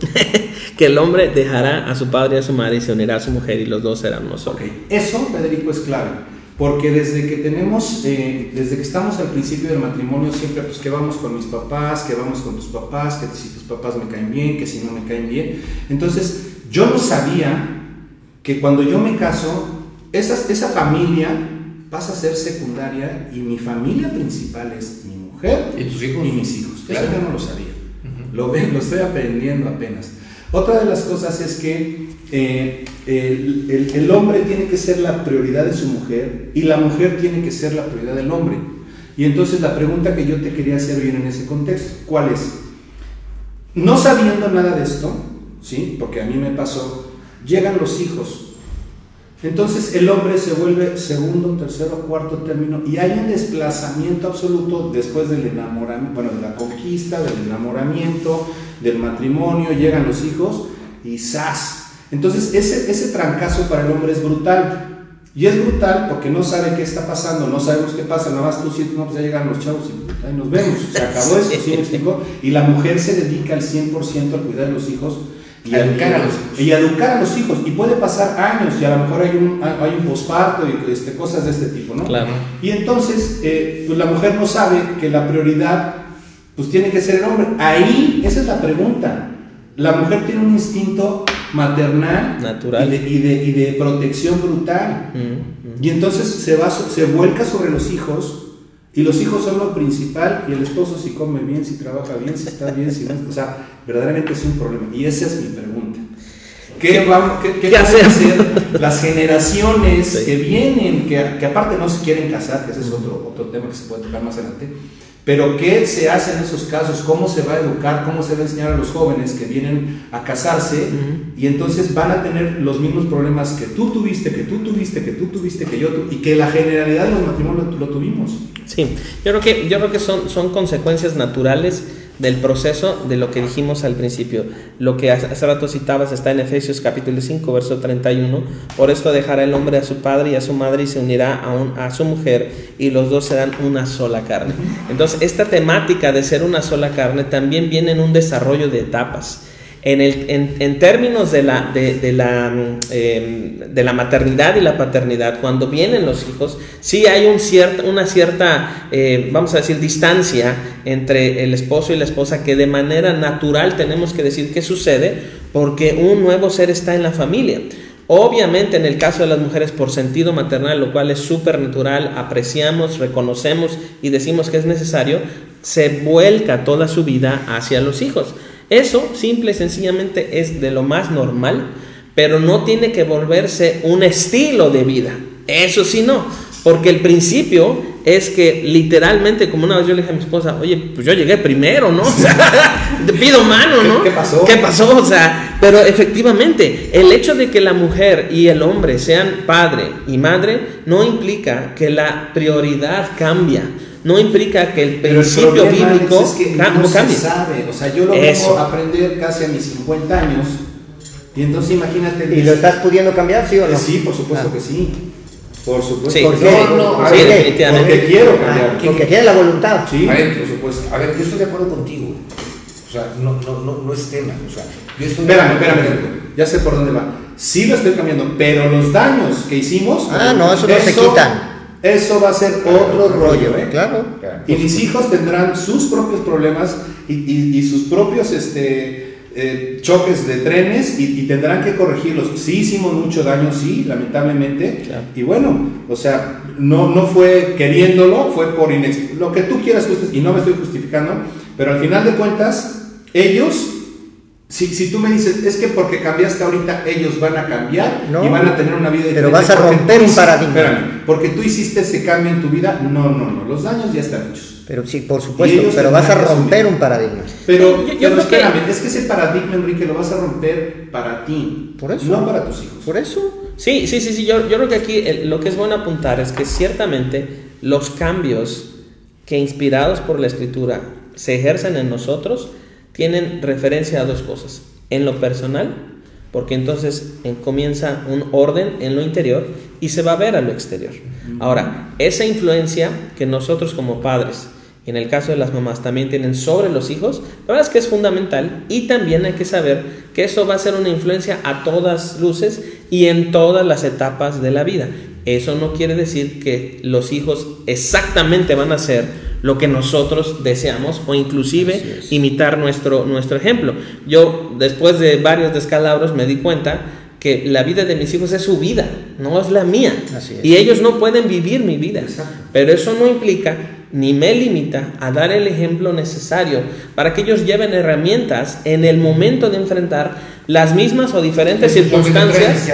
Que el hombre dejará a su padre y a su madre y se unirá a su mujer, y los dos serán uno solo. Okay. Eso, Federico, es clave, porque desde que estamos al principio del matrimonio, siempre pues que vamos con mis papás, que vamos con tus papás, que si tus papás me caen bien, que si no me caen bien. Entonces, yo no sabía que cuando yo me caso, esa familia pasa a ser secundaria, y mi familia principal es mi mujer y tus hijos y mis hijos. Claro. Eso yo no lo sabía. Lo estoy aprendiendo apenas. Otra de las cosas es que el hombre tiene que ser la prioridad de su mujer, y la mujer tiene que ser la prioridad del hombre. Y entonces la pregunta que yo te quería hacer bien en ese contexto, ¿cuál es? No sabiendo nada de esto, ¿sí? Porque a mí me pasó, llegan los hijos. Entonces el hombre se vuelve segundo, tercero, cuarto término, y hay un desplazamiento absoluto después del enamoramiento, bueno, de la conquista, del enamoramiento, del matrimonio, llegan los hijos y ¡zas! Entonces ese trancazo para el hombre es brutal, y es brutal porque no sabe qué está pasando, no sabemos qué pasa, nada más tú sientes, no, pues ya llegan los chavos y ahí nos vemos, se acabó eso, ¿sí me explico? Y la mujer se dedica al 100% al cuidar de los hijos, y educar a los hijos, y puede pasar años, y a lo mejor hay un posparto y cosas de este tipo, ¿no? Claro. Y entonces pues la mujer no sabe que la prioridad pues tiene que ser el hombre. Ahí, esa es la pregunta. La mujer tiene un instinto maternal, natural, y de protección brutal. Y entonces se vuelca sobre los hijos, y los hijos son lo principal, y el esposo si come bien, si trabaja bien, si está bien, si no, o sea, verdaderamente es un problema. Y esa es mi pregunta. ¿Qué pueden hacer las generaciones sí. que vienen, que aparte no se quieren casar, que ese es otro tema que se puede tocar más adelante? Pero ¿qué se hace en esos casos? ¿Cómo se va a educar? ¿Cómo se va a enseñar a los jóvenes que vienen a casarse? Y entonces van a tener los mismos problemas que tú tuviste, que tú tuviste, que tú tuviste, que yo tuve, y que la generalidad de los matrimonios lo tuvimos. Sí, yo creo que son consecuencias naturales del proceso de lo que dijimos al principio. Lo que hace rato citabas está en Efesios capítulo 5, verso 31. Por esto dejará el hombre a su padre y a su madre y se unirá a su mujer, y los dos serán una sola carne. Entonces, esta temática de ser una sola carne también viene en un desarrollo de etapas. En términos de la maternidad y la paternidad, cuando vienen los hijos, sí hay una cierta, vamos a decir, distancia entre el esposo y la esposa, que de manera natural tenemos que decir que sucede, porque un nuevo ser está en la familia. Obviamente en el caso de las mujeres por sentido maternal, lo cual es súper natural, apreciamos, reconocemos y decimos que es necesario, se vuelca toda su vida hacia los hijos. Eso simple y sencillamente es de lo más normal, pero no tiene que volverse un estilo de vida. Eso sí no, porque el principio es que literalmente, como una vez yo le dije a mi esposa, oye, pues yo llegué primero, ¿no? O sea, te pido mano, ¿no? ¿Qué pasó? ¿Qué pasó? O sea, pero efectivamente, el hecho de que la mujer y el hombre sean padre y madre no implica que la prioridad cambia. No implica que el principio bíblico es que no no cambie. Se sabe. O sea, yo lo vengo a aprender casi a mis 50 años. Y entonces imagínate. ¿Y lo estás pudiendo cambiar, sí o no? Sí, por supuesto que sí. Por supuesto. Sí. ¿Por qué? Sí, definitivamente. Porque quiero cambiar. Porque tiene la voluntad. Sí. A ver, por supuesto. A ver, yo estoy de acuerdo contigo. O sea, no es tema. O sea, yo estoy Espérame. Ya sé por dónde va. Sí lo estoy cambiando, pero los daños que hicimos. Eso no se quitan. Eso va a ser otro rollo, ¿eh? Claro. Y mis hijos tendrán sus propios problemas y sus propios choques de trenes y tendrán que corregirlos. Sí hicimos mucho daño, sí, lamentablemente. Claro. Y bueno, o sea, no fue queriéndolo, fue por lo que tú quieras, y no me estoy justificando, pero al final de cuentas, ellos... Si tú me dices, es que porque cambiaste ahorita, ellos van a cambiar y van a tener una vida diferente. Pero vas a romper un paradigma. Espérame, porque tú hiciste ese cambio en tu vida. No, los daños ya están hechos. Pero sí, por supuesto, pero vas a romper un paradigma. Pero creo espérame, es que ese paradigma, Enrique, lo vas a romper para ti. Por eso. No para tus hijos. Por eso. Sí, yo creo que aquí lo que es bueno apuntar es que ciertamente los cambios que inspirados por la Escritura se ejercen en nosotros tienen referencia a dos cosas. En lo personal, porque entonces comienza un orden en lo interior y se va a ver a lo exterior. Ahora, esa influencia que nosotros como padres, y en el caso de las mamás también tienen sobre los hijos, la verdad es que es fundamental, y también hay que saber que eso va a ser una influencia a todas luces y en todas las etapas de la vida. Eso no quiere decir que los hijos exactamente van a ser lo que nosotros deseamos o inclusive imitar nuestro ejemplo. Yo, después de varios descalabros, me di cuenta que la vida de mis hijos es su vida, no es la mía. Y ellos no pueden vivir mi vida. Exacto. Pero eso no implica ni me limita a dar el ejemplo necesario para que ellos lleven herramientas en el momento de enfrentar las mismas o diferentes circunstancias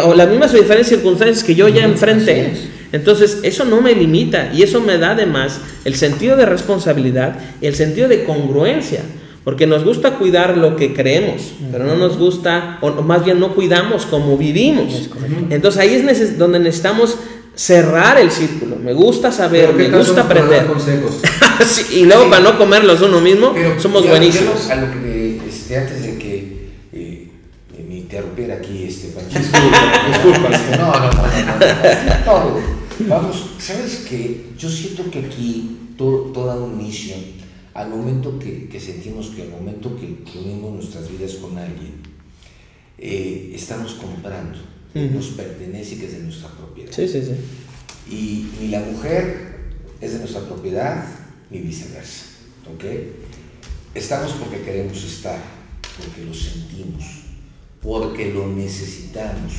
o las mismas o diferentes circunstancias que yo ya enfrenté. Entonces eso no me limita y eso me da además el sentido de responsabilidad y el sentido de congruencia, porque nos gusta cuidar lo que creemos, pero no nos gusta, o más bien no cuidamos como vivimos. Entonces ahí es donde necesitamos cerrar el círculo. Me gusta saber, me gusta aprender. Sí, y luego para no comerlos uno mismo, somos buenísimos. A lo que antes de que me interrumpiera aquí Francisco, disculpa, no, vamos, sabes que yo siento que aquí toda un inicio, al momento que sentimos que al momento que unimos nuestras vidas con alguien, estamos comprando, nos pertenece, que es de nuestra propiedad. Sí. Y ni la mujer es de nuestra propiedad, ni viceversa. ¿ok? Estamos porque queremos estar, porque lo sentimos, porque lo necesitamos,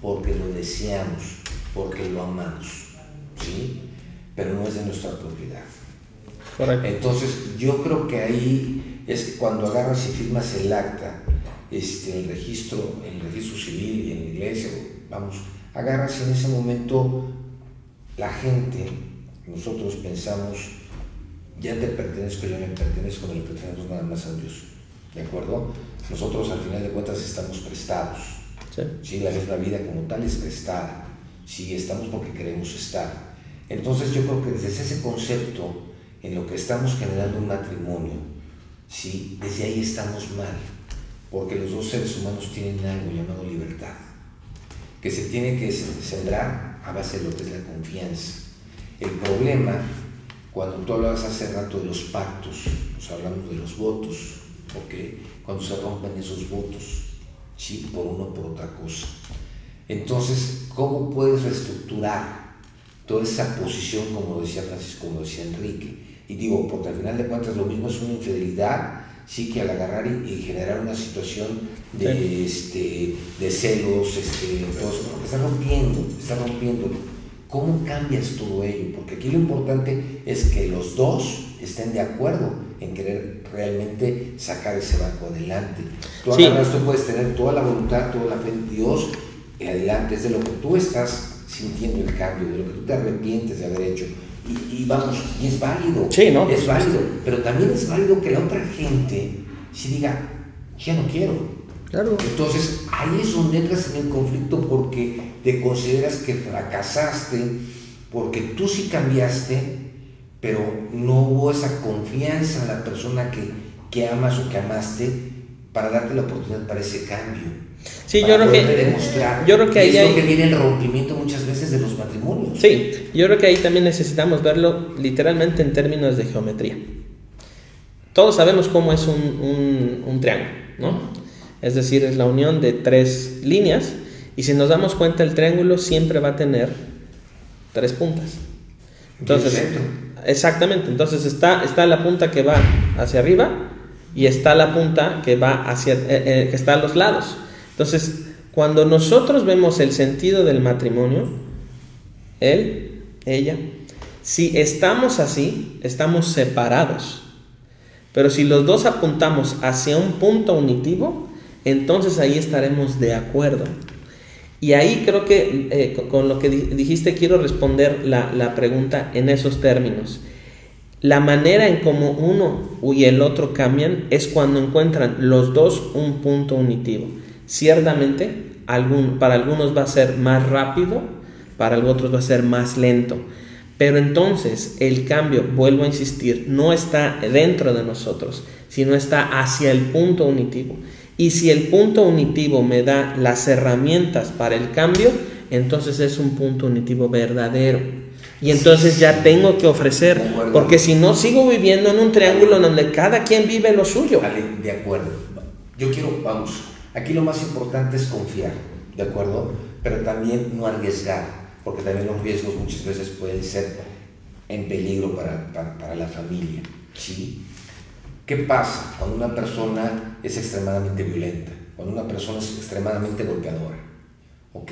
porque lo deseamos, porque lo amamos, ¿sí? Pero no es de nuestra propiedad. Correcto. Entonces, yo creo que ahí es que cuando agarras y firmas el acta, el registro civil y en la iglesia, vamos, agarras y en ese momento la gente, nosotros pensamos, ya te pertenezco, yo me pertenezco, no le pertenecemos nada más a Dios, ¿de acuerdo? Nosotros al final de cuentas estamos prestados, ¿sí? La misma vida como tal es prestada, ¿sí? Estamos porque queremos estar. Entonces yo creo que desde ese concepto, en lo que estamos generando un matrimonio, ¿sí? Desde ahí estamos mal, porque los dos seres humanos tienen algo llamado libertad, que se tiene que sembrar a base de lo que es la confianza. El problema, cuando tú hablabas hace rato de los pactos, nos hablamos de los votos, ¿ok? Cuando se rompen esos votos, ¿sí? Por uno o por otra cosa. Entonces, ¿cómo puedes reestructurar toda esa posición, como decía Francisco, como decía Enrique? Y digo, porque al final de cuentas lo mismo es una infidelidad, sí, que al agarrar y generar una situación de celos, todo eso, porque está rompiendo. ¿Cómo cambias todo ello? Porque aquí lo importante es que los dos estén de acuerdo en querer realmente sacar ese barco adelante. Tú agarras, tú puedes tener toda la voluntad, toda la fe en Dios, y adelante, es de lo que tú estás sintiendo el cambio, de lo que tú te arrepientes de haber hecho. Y vamos, y es válido, sí, ¿no? Es válido, pero también es válido que la otra gente sí diga, ya no quiero. Claro. Entonces ahí es donde entras en el conflicto, porque te consideras que fracasaste, porque tú sí cambiaste, pero no hubo esa confianza en la persona que amas o que amaste para darte la oportunidad para ese cambio. Sí, yo creo que ahí es lo que viene el rompimiento muchas veces de los matrimonios. Sí, yo creo que ahí también necesitamos verlo literalmente en términos de geometría. Todos sabemos cómo es un triángulo, ¿no? Es decir, es la unión de tres líneas, y si nos damos cuenta, el triángulo siempre va a tener tres puntas. Entonces, exactamente, entonces está la punta que va hacia arriba y está la punta que va que está a los lados. Entonces, cuando nosotros vemos el sentido del matrimonio, él, ella, si estamos así, estamos separados. Pero si los dos apuntamos hacia un punto unitivo, entonces ahí estaremos de acuerdo. Y ahí creo que con lo que dijiste quiero responder la pregunta en esos términos. La manera en cómo uno y el otro cambian es cuando encuentran los dos un punto unitivo. Ciertamente, para algunos va a ser más rápido, para otros va a ser más lento. Pero entonces el cambio, vuelvo a insistir, no está dentro de nosotros, sino está hacia el punto unitivo. Y si el punto unitivo me da las herramientas para el cambio, entonces es un punto unitivo verdadero. Y entonces ya tengo que ofrecer, porque si no sigo viviendo en un triángulo donde cada quien vive lo suyo. Vale, de acuerdo. Yo quiero, vamos, aquí lo más importante es confiar, ¿de acuerdo? Pero también no arriesgar, porque también los riesgos muchas veces pueden ser en peligro para la familia, ¿sí? ¿Qué pasa cuando una persona es extremadamente violenta? Cuando una persona es extremadamente golpeadora, ¿ok?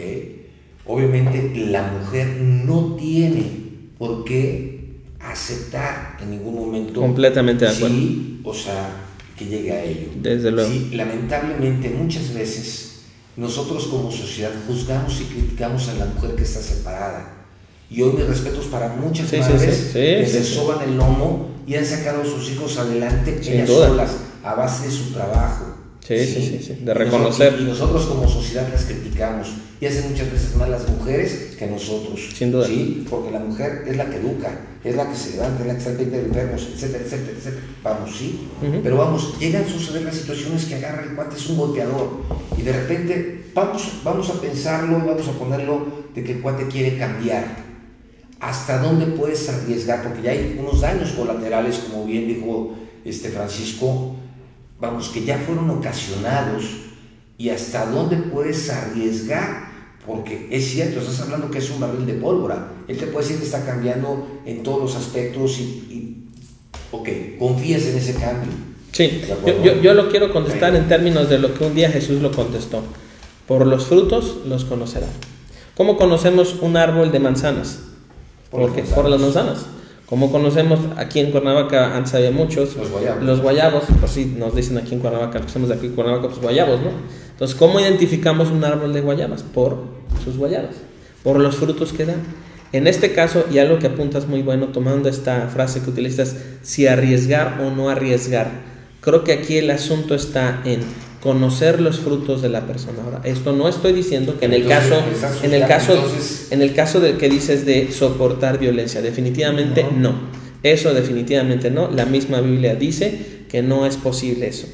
Obviamente la mujer no tiene por qué aceptar en ningún momento. Completamente de acuerdo. Sí, o sea, que llegue a ello. Desde luego. Sí, lamentablemente muchas veces nosotros como sociedad juzgamos y criticamos a la mujer que está separada. Y hoy mis respetos para muchas madres que se soban el lomo y han sacado a sus hijos adelante, ellas solas, a base de su trabajo. Sí, de reconocer. Y nosotros como sociedad las criticamos y hacen muchas veces más las mujeres que nosotros. Sin duda. Sí, porque la mujer es la que educa, es la que se levanta, es la que está al pendiente de enfermos, etcétera, etcétera, etcétera. Vamos, sí. Pero vamos, llegan a suceder las situaciones que agarra el cuate, es un golpeador. Y de repente vamos a pensarlo y vamos a ponerlo de que el cuate quiere cambiar. ¿Hasta dónde puedes arriesgar? Porque ya hay unos daños colaterales, como bien dijo Francisco, vamos, que ya fueron ocasionados. ¿Y hasta dónde puedes arriesgar? Porque es cierto, estás hablando que es un barril de pólvora. Él te puede decir que está cambiando en todos los aspectos y Ok, confías en ese cambio. Sí, ¿De acuerdo? yo lo quiero contestar en términos de lo que un día Jesús lo contestó. Por los frutos los conocerán. ¿Cómo conocemos un árbol de manzanas? Por las manzanas. Como conocemos aquí en Cuernavaca, antes había muchos, los guayabos, por si nos dicen aquí en Cuernavaca, que somos de aquí en Cuernavaca, pues guayabos, ¿no? Entonces, ¿cómo identificamos un árbol de guayabas? Por sus guayabas, por los frutos que dan. En este caso, y algo que apuntas muy bueno, tomando esta frase que utilizas, si arriesgar o no arriesgar, creo que aquí el asunto está en conocer los frutos de la persona. Ahora, esto no estoy diciendo que en el caso de que dices de soportar violencia, definitivamente no. Eso definitivamente no. La misma Biblia dice que no es posible eso.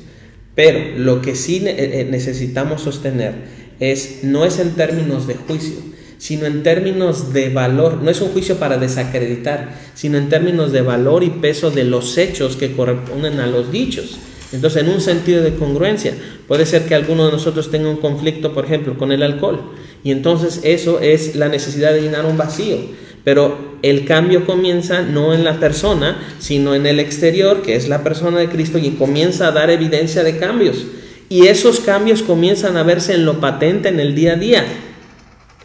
Pero lo que sí necesitamos sostener no es en términos de juicio, sino en términos de valor. No es un juicio para desacreditar, sino en términos de valor y peso de los hechos que corresponden a los dichos. Entonces, en un sentido de congruencia, puede ser que alguno de nosotros tenga un conflicto, por ejemplo, con el alcohol, y entonces eso es la necesidad de llenar un vacío, pero el cambio comienza no en la persona, sino en el exterior, que es la persona de Cristo, y comienza a dar evidencia de cambios, y esos cambios comienzan a verse en lo patente, en el día a día.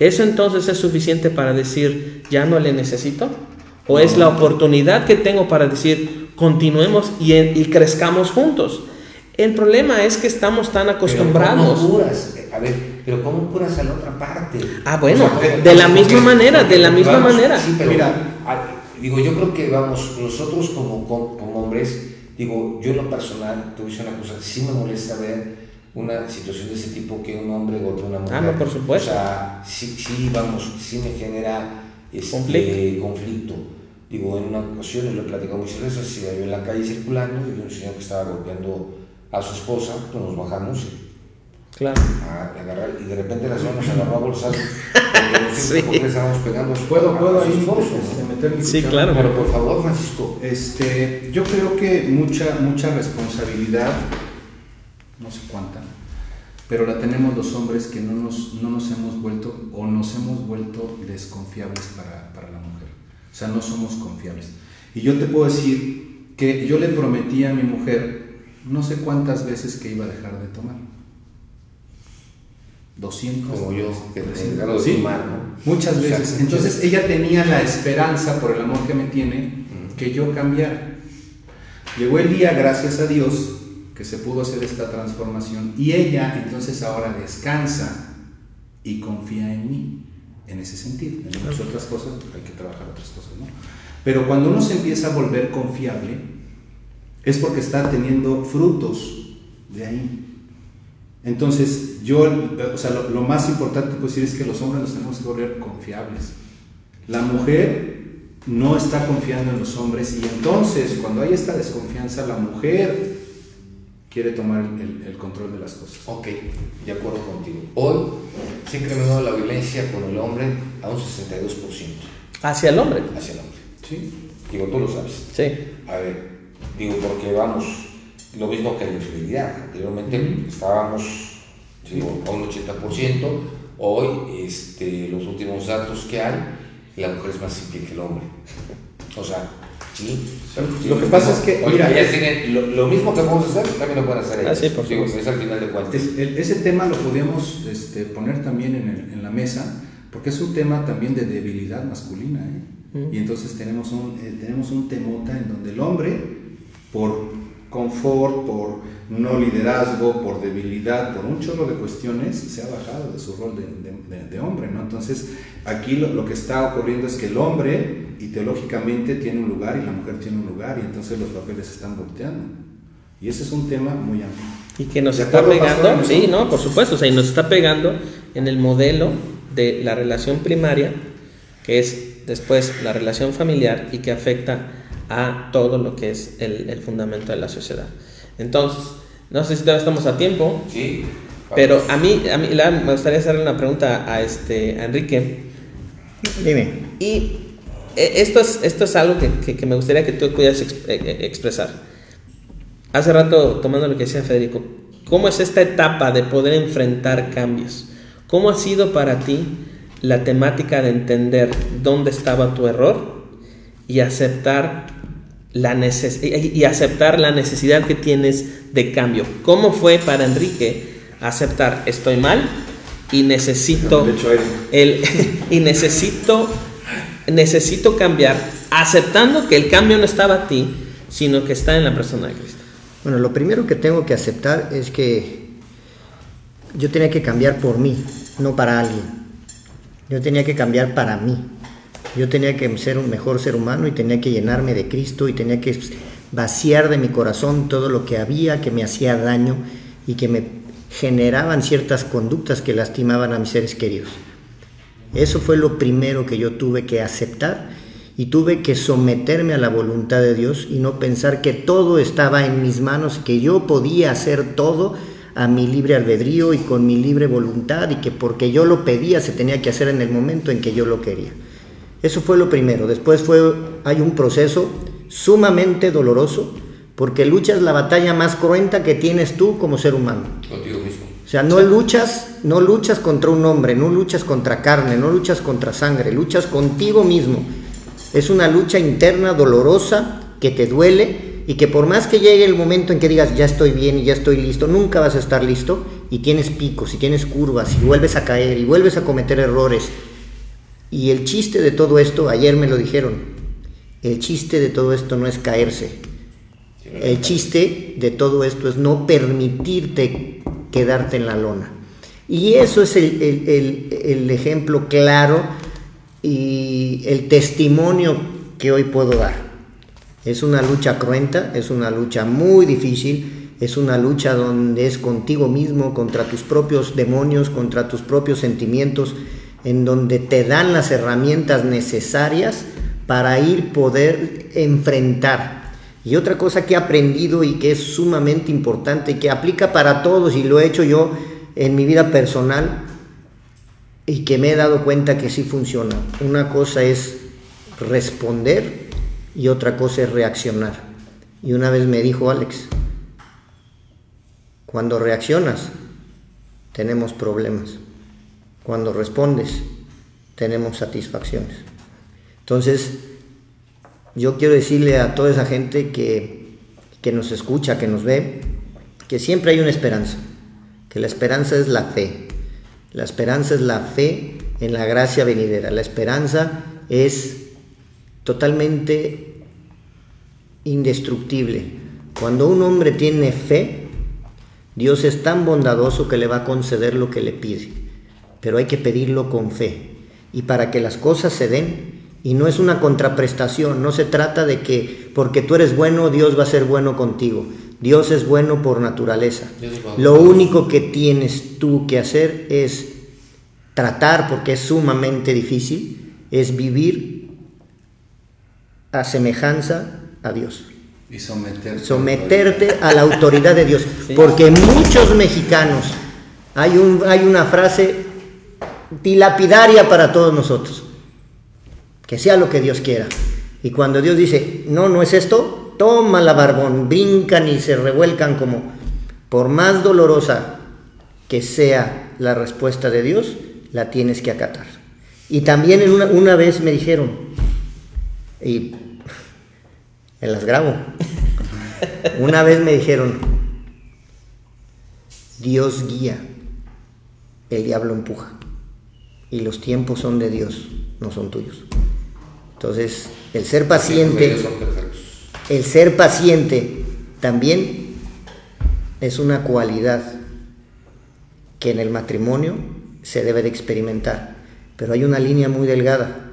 ¿Eso entonces es suficiente para decir, ya no le necesito? ¿O es la oportunidad que tengo para decir, continuemos y crezcamos juntos? El problema es que estamos tan acostumbrados. ¿Cómo curas? A ver, pero ¿cómo curas a la otra parte? Bueno, de la misma manera. Sí, pero mira, digo, yo creo que nosotros como hombres, digo, yo en lo personal, te voy a decir una cosa, sí me molesta ver una situación de ese tipo, que un hombre golpea a una mujer. No, por supuesto. O sea, sí me genera conflicto. Digo, en una ocasión, lo he platicado muchas veces, si yo en la calle circulando y vi un señor que estaba golpeando a su esposa, pues nos bajamos claro. a agarrar, y de repente la señora nos agarró a bolsazos porque le estábamos pegando. ¿Puedo ahí meter mi Sí, claro. Pero por favor, Francisco. Yo creo que mucha responsabilidad, no sé cuánta, pero la tenemos los hombres, que no nos hemos vuelto, o nos hemos vuelto desconfiables para la mujer. O sea, no somos confiables. Y yo te puedo decir que yo le prometí a mi mujer no sé cuántas veces que iba a dejar de tomar. 200. Como yo, que te dejaron de sí, tomar, ¿no? Muchas veces. Entonces ella tenía la esperanza, por el amor que me tiene, que yo cambiara. Llegó el día, gracias a Dios, que se pudo hacer esta transformación, y ella entonces ahora descansa y confía en mí. En ese sentido, en muchas otras cosas hay que trabajar otras cosas, ¿no? Pero cuando uno se empieza a volver confiable, es porque está teniendo frutos de ahí. Entonces, lo más importante que puedo decir es que los hombres nos tenemos que volver confiables. La mujer no está confiando en los hombres, y entonces, cuando hay esta desconfianza, la mujer quiere tomar el control de las cosas. Ok, de acuerdo contigo. Hoy se ha incrementado la violencia con el hombre a un 62%. ¿Hacia el hombre? Hacia el hombre. Sí. Digo, tú lo sabes. Sí. A ver, digo, porque lo mismo que la infidelidad. Anteriormente estábamos a un 80%. Hoy, los últimos datos que hay, la mujer es más infiel que el hombre. O sea, sí. Lo que pasa es que, mira, ellas tienen lo mismo que vamos a hacer, también lo pueden hacer ellas. Sí, por supuesto. Es al final de cuentas. Ese tema lo podemos poner también en la mesa, porque es un tema también de debilidad masculina, ¿eh? Y entonces tenemos un temota en donde el hombre, por confort, por no liderazgo, por debilidad, por un chorro de cuestiones, se ha bajado de su rol de hombre, ¿no? Entonces aquí lo que está ocurriendo es que el hombre ideológicamente tiene un lugar y la mujer tiene un lugar, y entonces los papeles se están volteando, y ese es un tema muy amplio. Y que nos está pegando, sí, no, por supuesto, o sea, y nos está pegando en el modelo de la relación primaria, que es después la relación familiar, y que afecta a todo lo que es el fundamento de la sociedad. Entonces, no sé si todavía estamos a tiempo, sí, pero a mí me gustaría hacerle una pregunta a Enrique. Dime. Y esto es algo que me gustaría que tú pudieras expresar. Hace rato, tomando lo que decía Federico, ¿cómo es esta etapa de poder enfrentar cambios? ¿Cómo ha sido para ti la temática de entender dónde estaba tu error y aceptar y aceptar la necesidad que tienes de cambio. ¿Cómo fue para Enrique aceptar estoy mal y necesito necesito cambiar, aceptando que el cambio no estaba a ti, sino que está en la persona de Cristo? Bueno, lo primero que tengo que aceptar es que yo tenía que cambiar por mí, no para alguien. Yo tenía que cambiar para mí. Yo tenía que ser un mejor ser humano y tenía que llenarme de Cristo y tenía que vaciar de mi corazón todo lo que había que me hacía daño y que me generaban ciertas conductas que lastimaban a mis seres queridos. Eso fue lo primero que yo tuve que aceptar y tuve que someterme a la voluntad de Dios y no pensar que todo estaba en mis manos, que yo podía hacer todo a mi libre albedrío y con mi libre voluntad y que porque yo lo pedía se tenía que hacer en el momento en que yo lo quería. Eso fue lo primero. Después hay un proceso sumamente doloroso porque luchas la batalla más cruenta que tienes tú como ser humano. Contigo mismo. O sea, no luchas contra un hombre, no luchas contra carne, no luchas contra sangre, luchas contigo mismo. Es una lucha interna dolorosa que te duele y que por más que llegue el momento en que digas ya estoy bien y ya estoy listo, nunca vas a estar listo y tienes picos y tienes curvas y vuelves a caer y vuelves a cometer errores. Y el chiste de todo esto, ayer me lo dijeron, el chiste de todo esto no es caerse. El chiste de todo esto es no permitirte quedarte en la lona. Y eso es el ejemplo claro y el testimonio que hoy puedo dar. Es una lucha cruenta, es una lucha muy difícil, es una lucha donde es contigo mismo, contra tus propios demonios, contra tus propios sentimientos, en donde te dan las herramientas necesarias para poder enfrentar. Y otra cosa que he aprendido y que es sumamente importante y que aplica para todos y lo he hecho yo en mi vida personal y que me he dado cuenta que sí funciona. Una cosa es responder y otra cosa es reaccionar. Y una vez me dijo Alex, cuando reaccionas tenemos problemas, cuando respondes tenemos satisfacciones. Entonces yo quiero decirle a toda esa gente que nos escucha, que nos ve, que siempre hay una esperanza, que la esperanza es la fe. La esperanza es la fe en la gracia venidera. La esperanza es totalmente indestructible. Cuando un hombre tiene fe, Dios es tan bondadoso que le va a conceder lo que le pide, pero hay que pedirlo con fe. Y para que las cosas se den, y no es una contraprestación, no se trata de que porque tú eres bueno, Dios va a ser bueno contigo. Dios es bueno por naturaleza. Lo único que tienes tú que hacer es tratar, porque es sumamente difícil, es vivir a semejanza a Dios. Y someterte a la autoridad de Dios. Sí. Porque muchos mexicanos, hay una frase dilapidaria para todos nosotros: que sea lo que Dios quiera. Y cuando Dios dice, no es esto, tómala barbón, brincan y se revuelcan como, por más dolorosa que sea la respuesta de Dios, la tienes que acatar. Y también una vez me dijeron, y me las grabo, una vez me dijeron, Dios guía, el diablo empuja, y los tiempos son de Dios, no son tuyos. Entonces, el ser paciente también es una cualidad que en el matrimonio se debe de experimentar, pero hay una línea muy delgada.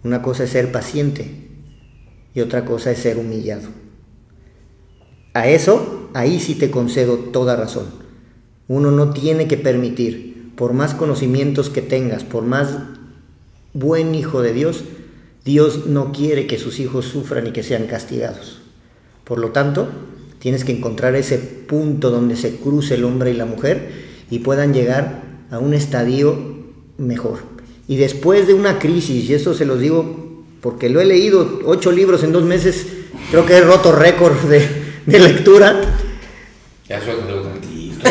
Una cosa es ser paciente y otra cosa es ser humillado. Ahí sí te concedo toda razón. Uno no tiene que permitir, por más conocimientos que tengas, por más buen hijo de Dios, Dios no quiere que sus hijos sufran y que sean castigados. Por lo tanto, tienes que encontrar ese punto donde se cruce el hombre y la mujer y puedan llegar a un estadio mejor. Y después de una crisis, y eso se los digo porque lo he leído, 8 libros en 2 meses, creo que he roto récord de lectura. Ya suéltalo tantito.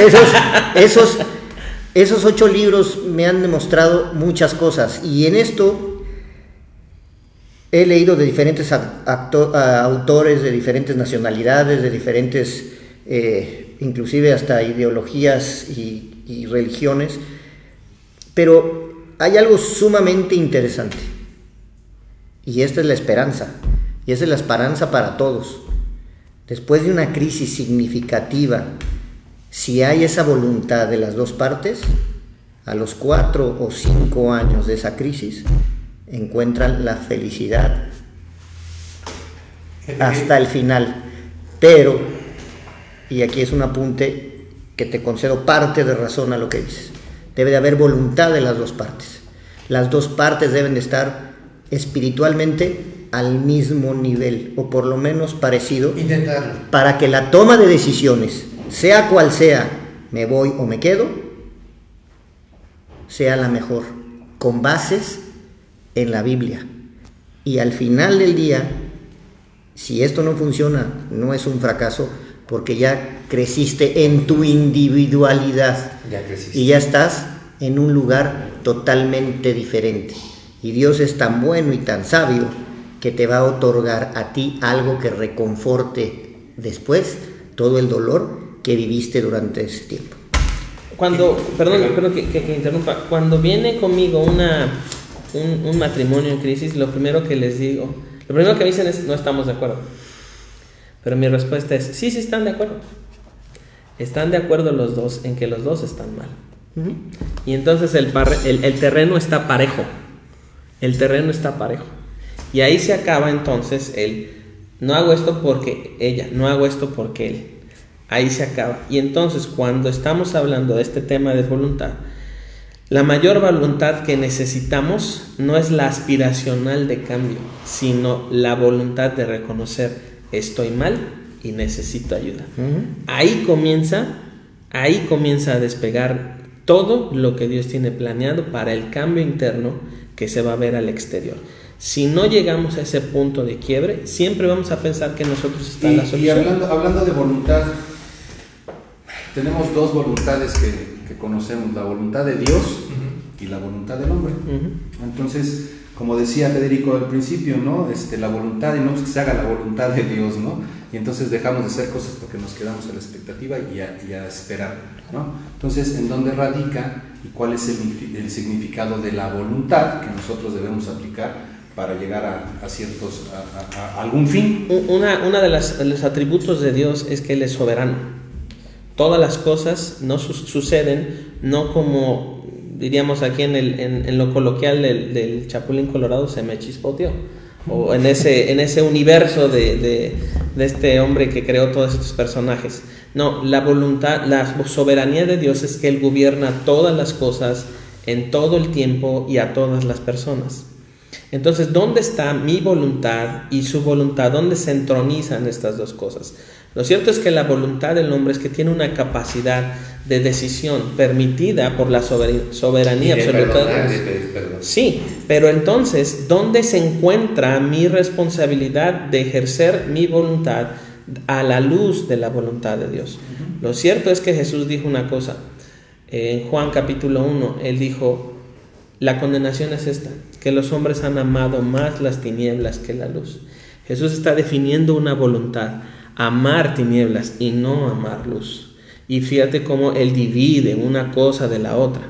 Esos 8 libros me han demostrado muchas cosas, y en esto He leído de diferentes autores, de diferentes nacionalidades, de diferentes, inclusive hasta ideologías y religiones, pero hay algo sumamente interesante, y esta es la esperanza, y esa es la esperanza para todos. Después de una crisis significativa, si hay esa voluntad de las dos partes, a los 4 o 5 años de esa crisis, encuentran la felicidad hasta el final. Pero, y aquí es un apunte que te concedo parte de razón a lo que dices, debe de haber voluntad de las dos partes. Las dos partes deben de estar espiritualmente al mismo nivel, o por lo menos parecido, Intentarlo. para que la toma de decisiones, sea cual sea, me voy o me quedo, sea la mejor, con bases en la Biblia. Y al final del día, si esto no funciona, no es un fracaso, porque ya creciste en tu individualidad, Ya creciste. y ya estás en un lugar totalmente diferente. Y Dios es tan bueno y tan sabio que te va a otorgar a ti algo que reconforte después todo el dolor que viviste durante ese tiempo. Perdón que interrumpa, cuando viene conmigo un matrimonio en crisis, lo primero que les digo, lo primero que me dicen es: no estamos de acuerdo. Pero mi respuesta es: sí están de acuerdo. Están de acuerdo los dos en que los dos están mal. Uh-huh. Y entonces el terreno está parejo. El terreno está parejo. Y ahí se acaba entonces no hago esto porque ella, no hago esto porque él. Ahí se acaba. Y entonces cuando estamos hablando de este tema de voluntad, la mayor voluntad que necesitamos no es la aspiracional de cambio, sino la voluntad de reconocer: estoy mal y necesito ayuda. Uh-huh. Ahí comienza a despegar todo lo que Dios tiene planeado para el cambio interno que se va a ver al exterior. Si no llegamos a ese punto de quiebre, siempre vamos a pensar que nosotros está la solución. Y hablando de voluntad, tenemos dos voluntades que conocemos: la voluntad de Dios y la voluntad del hombre. Entonces, como decía Federico al principio, ¿no? La voluntad, y no es que se haga la voluntad de Dios, ¿no? Y entonces dejamos de hacer cosas porque nos quedamos a la expectativa y a esperar, ¿no? Entonces, ¿en dónde radica y cuál es el significado de la voluntad que nosotros debemos aplicar para llegar a algún fin? Una de los atributos de Dios es que Él es soberano. Todas las cosas no suceden, no como diríamos aquí en lo coloquial del Chapulín Colorado, se me chispoteó, o en ese universo de este hombre que creó todos estos personajes. No, la soberanía de Dios es que Él gobierna todas las cosas en todo el tiempo y a todas las personas. Entonces, ¿dónde está mi voluntad y su voluntad? ¿Dónde se entronizan estas dos cosas? Lo cierto es que la voluntad del hombre es que tiene una capacidad de decisión permitida por la soberanía absoluta de Dios. Sí, pero entonces, ¿dónde se encuentra mi responsabilidad de ejercer mi voluntad a la luz de la voluntad de Dios? Lo cierto es que Jesús dijo una cosa. En Juan capítulo 1, Él dijo: la condenación es esta, que los hombres han amado más las tinieblas que la luz. Jesús está definiendo una voluntad: amar tinieblas y no amar luz. Y fíjate cómo Él divide una cosa de la otra.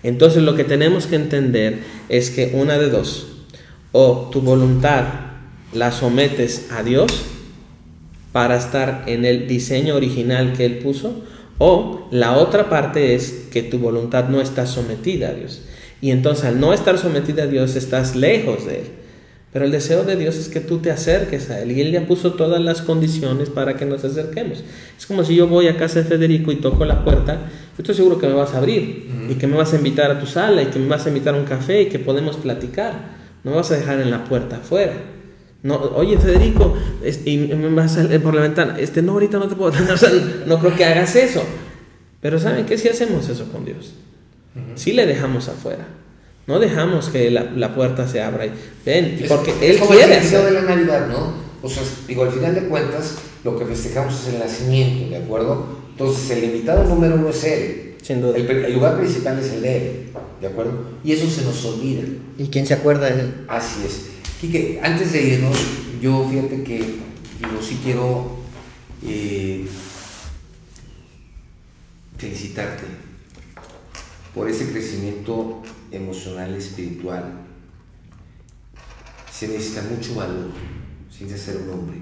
Entonces lo que tenemos que entender es que una de dos: o tu voluntad la sometes a Dios para estar en el diseño original que Él puso, o la otra parte es que tu voluntad no está sometida a Dios. Y entonces, al no estar sometida a Dios, estás lejos de Él. Pero el deseo de Dios es que tú te acerques a Él, y Él ya puso todas las condiciones para que nos acerquemos. Es como si yo voy a casa de Federico y toco la puerta. Yo estoy seguro que me vas a abrir, y que me vas a invitar a tu sala, y que me vas a invitar a un café, y que podemos platicar. No me vas a dejar en la puerta afuera. No, oye Federico, y me vas a salir por la ventana. No, ahorita no te puedo tener. O sea, no creo que hagas eso. Pero ¿saben qué? Si hacemos eso con Dios, sí le dejamos afuera. No dejamos que la puerta se abra. Ven, porque Él quiere hacer. Es hacer. de la Navidad, ¿no? O sea, digo, al final de cuentas, lo que festejamos es el nacimiento, ¿de acuerdo? Entonces, el invitado número uno es Él. Sin duda. El lugar principal es el de Él, ¿de acuerdo? Y eso se nos olvida. ¿Y quién se acuerda de Él? Así es. Quique, antes de irnos, yo fíjate que yo sí quiero felicitarte por ese crecimiento emocional y espiritual. Se necesita mucho valor, sin ser un hombre,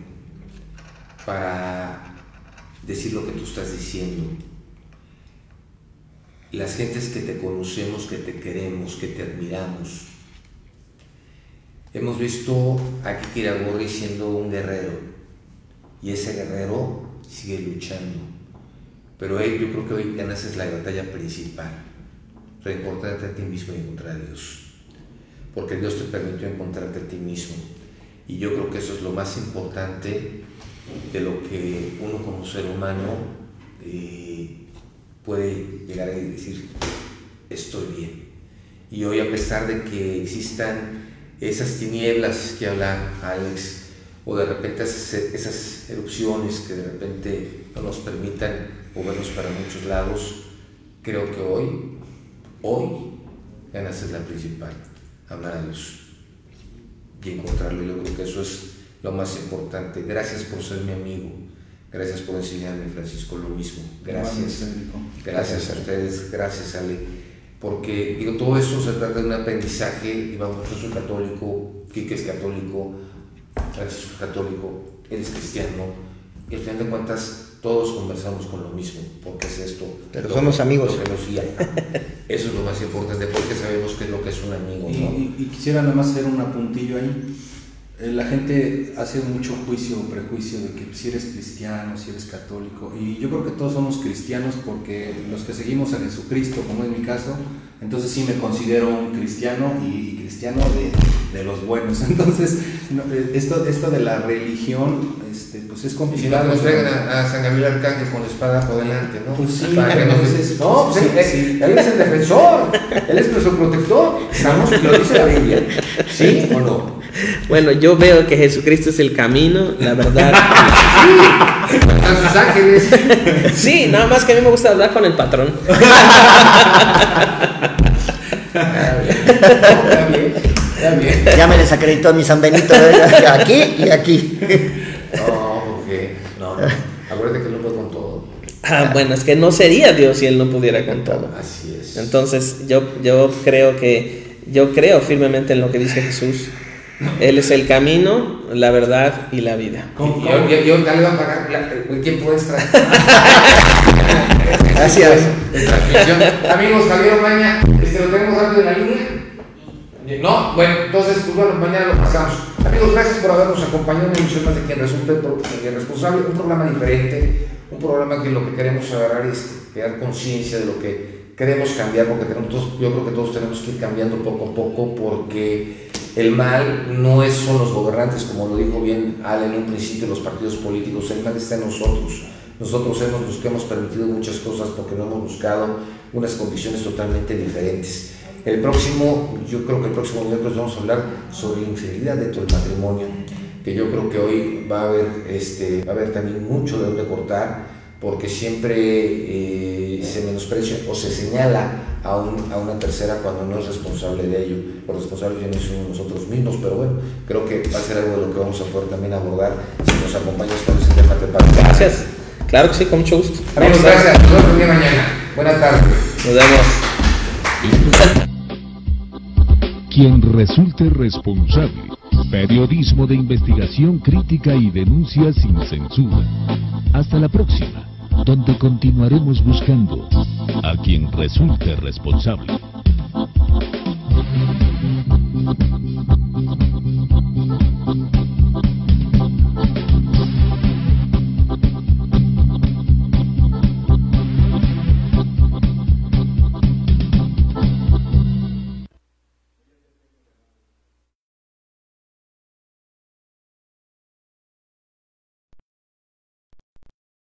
para decir lo que tú estás diciendo. Las gentes que te conocemos, que te queremos, que te admiramos, hemos visto a Quique Iragorri siendo un guerrero, y ese guerrero sigue luchando, pero yo creo que hoy ganas es la batalla principal, reencontrarte a ti mismo y encontrar a Dios, porque Dios te permitió encontrarte a ti mismo, y yo creo que eso es lo más importante de lo que uno como ser humano puede llegar a decir, estoy bien. Y hoy, a pesar de que existan esas tinieblas que habla Alex, o de repente esas erupciones que de repente no nos permitan movernos para muchos lados, creo que hoy ganas es la principal, amar a Dios y encontrarlo. Yo creo que eso es lo más importante. Gracias por ser mi amigo, gracias por enseñarme, Francisco, lo mismo. Gracias a ustedes, gracias, Ale, porque digo, todo eso se trata de un aprendizaje. Y vamos, yo soy católico, Quique es católico, Francisco es católico, él es cristiano, y al final de cuentas todos conversamos con lo mismo, porque es esto, pero somos amigos, lo que nos guía. Eso es lo más importante, porque sabemos qué es lo que es un amigo, ¿no? Y quisiera nada más hacer un apuntillo ahí. La gente hace mucho juicio o prejuicio de que si eres cristiano, si eres católico, y yo creo que todos somos cristianos, porque los que seguimos a Jesucristo, como es mi caso, entonces sí me considero un cristiano, y cristiano de los buenos. Entonces esto de la religión pues es complicado. Si no nos traigan a San Gabriel Arcángel con la espada por delante, ¿no? Pues sí, para que entonces, no, pues sí. Él es el defensor, él es nuestro protector, estamos, lo dice la Biblia, ¿sí o no? Bueno, yo veo que Jesucristo es el camino, la verdad. Sí, a sus ángeles. Sí, nada más que a mí me gusta hablar con el patrón. Está bien. Ya me desacreditó mi San Benito aquí y aquí. No, porque no. Acuérdate que él no puede con todo. Bueno, es que no sería Dios si él no pudiera con todo. Así es. Entonces, yo creo firmemente en lo que dice Jesús. Él es el camino, la verdad y la vida. Yo le voy a pagar el tiempo extra. Gracias. Amigos, Javier Omaña, ¿lo tenemos rápido en la línea? No, bueno, entonces, pues bueno, mañana lo pasamos. Amigos, gracias por habernos acompañado en una emisión más de Quien Resulte Responsable, un programa diferente, un programa que lo que queremos agarrar es crear conciencia de lo que queremos cambiar, porque yo creo que todos tenemos que ir cambiando poco a poco, porque el mal no son los gobernantes, como lo dijo bien Ale en un principio, los partidos políticos. El mal está en nosotros. Nosotros somos los que hemos permitido muchas cosas porque no hemos buscado unas condiciones totalmente diferentes. Yo creo que el próximo miércoles vamos a hablar sobre la infidelidad dentro del matrimonio, que yo creo que hoy va a haber también mucho de dónde cortar, porque siempre se menosprecia o se señala a una tercera cuando no es responsable de ello. Los responsables ya no somos nosotros mismos, pero bueno, creo que va a ser algo de lo que vamos a poder también abordar si nos acompañas con ese tema. Gracias. Claro que sí, con mucho gusto. Amigos, gracias. Nos vemos el día de mañana. Buenas tardes. Nos vemos. Quien resulte responsable. Periodismo de investigación crítica y denuncia sin censura. Hasta la próxima, donde continuaremos buscando a quien resulte responsable.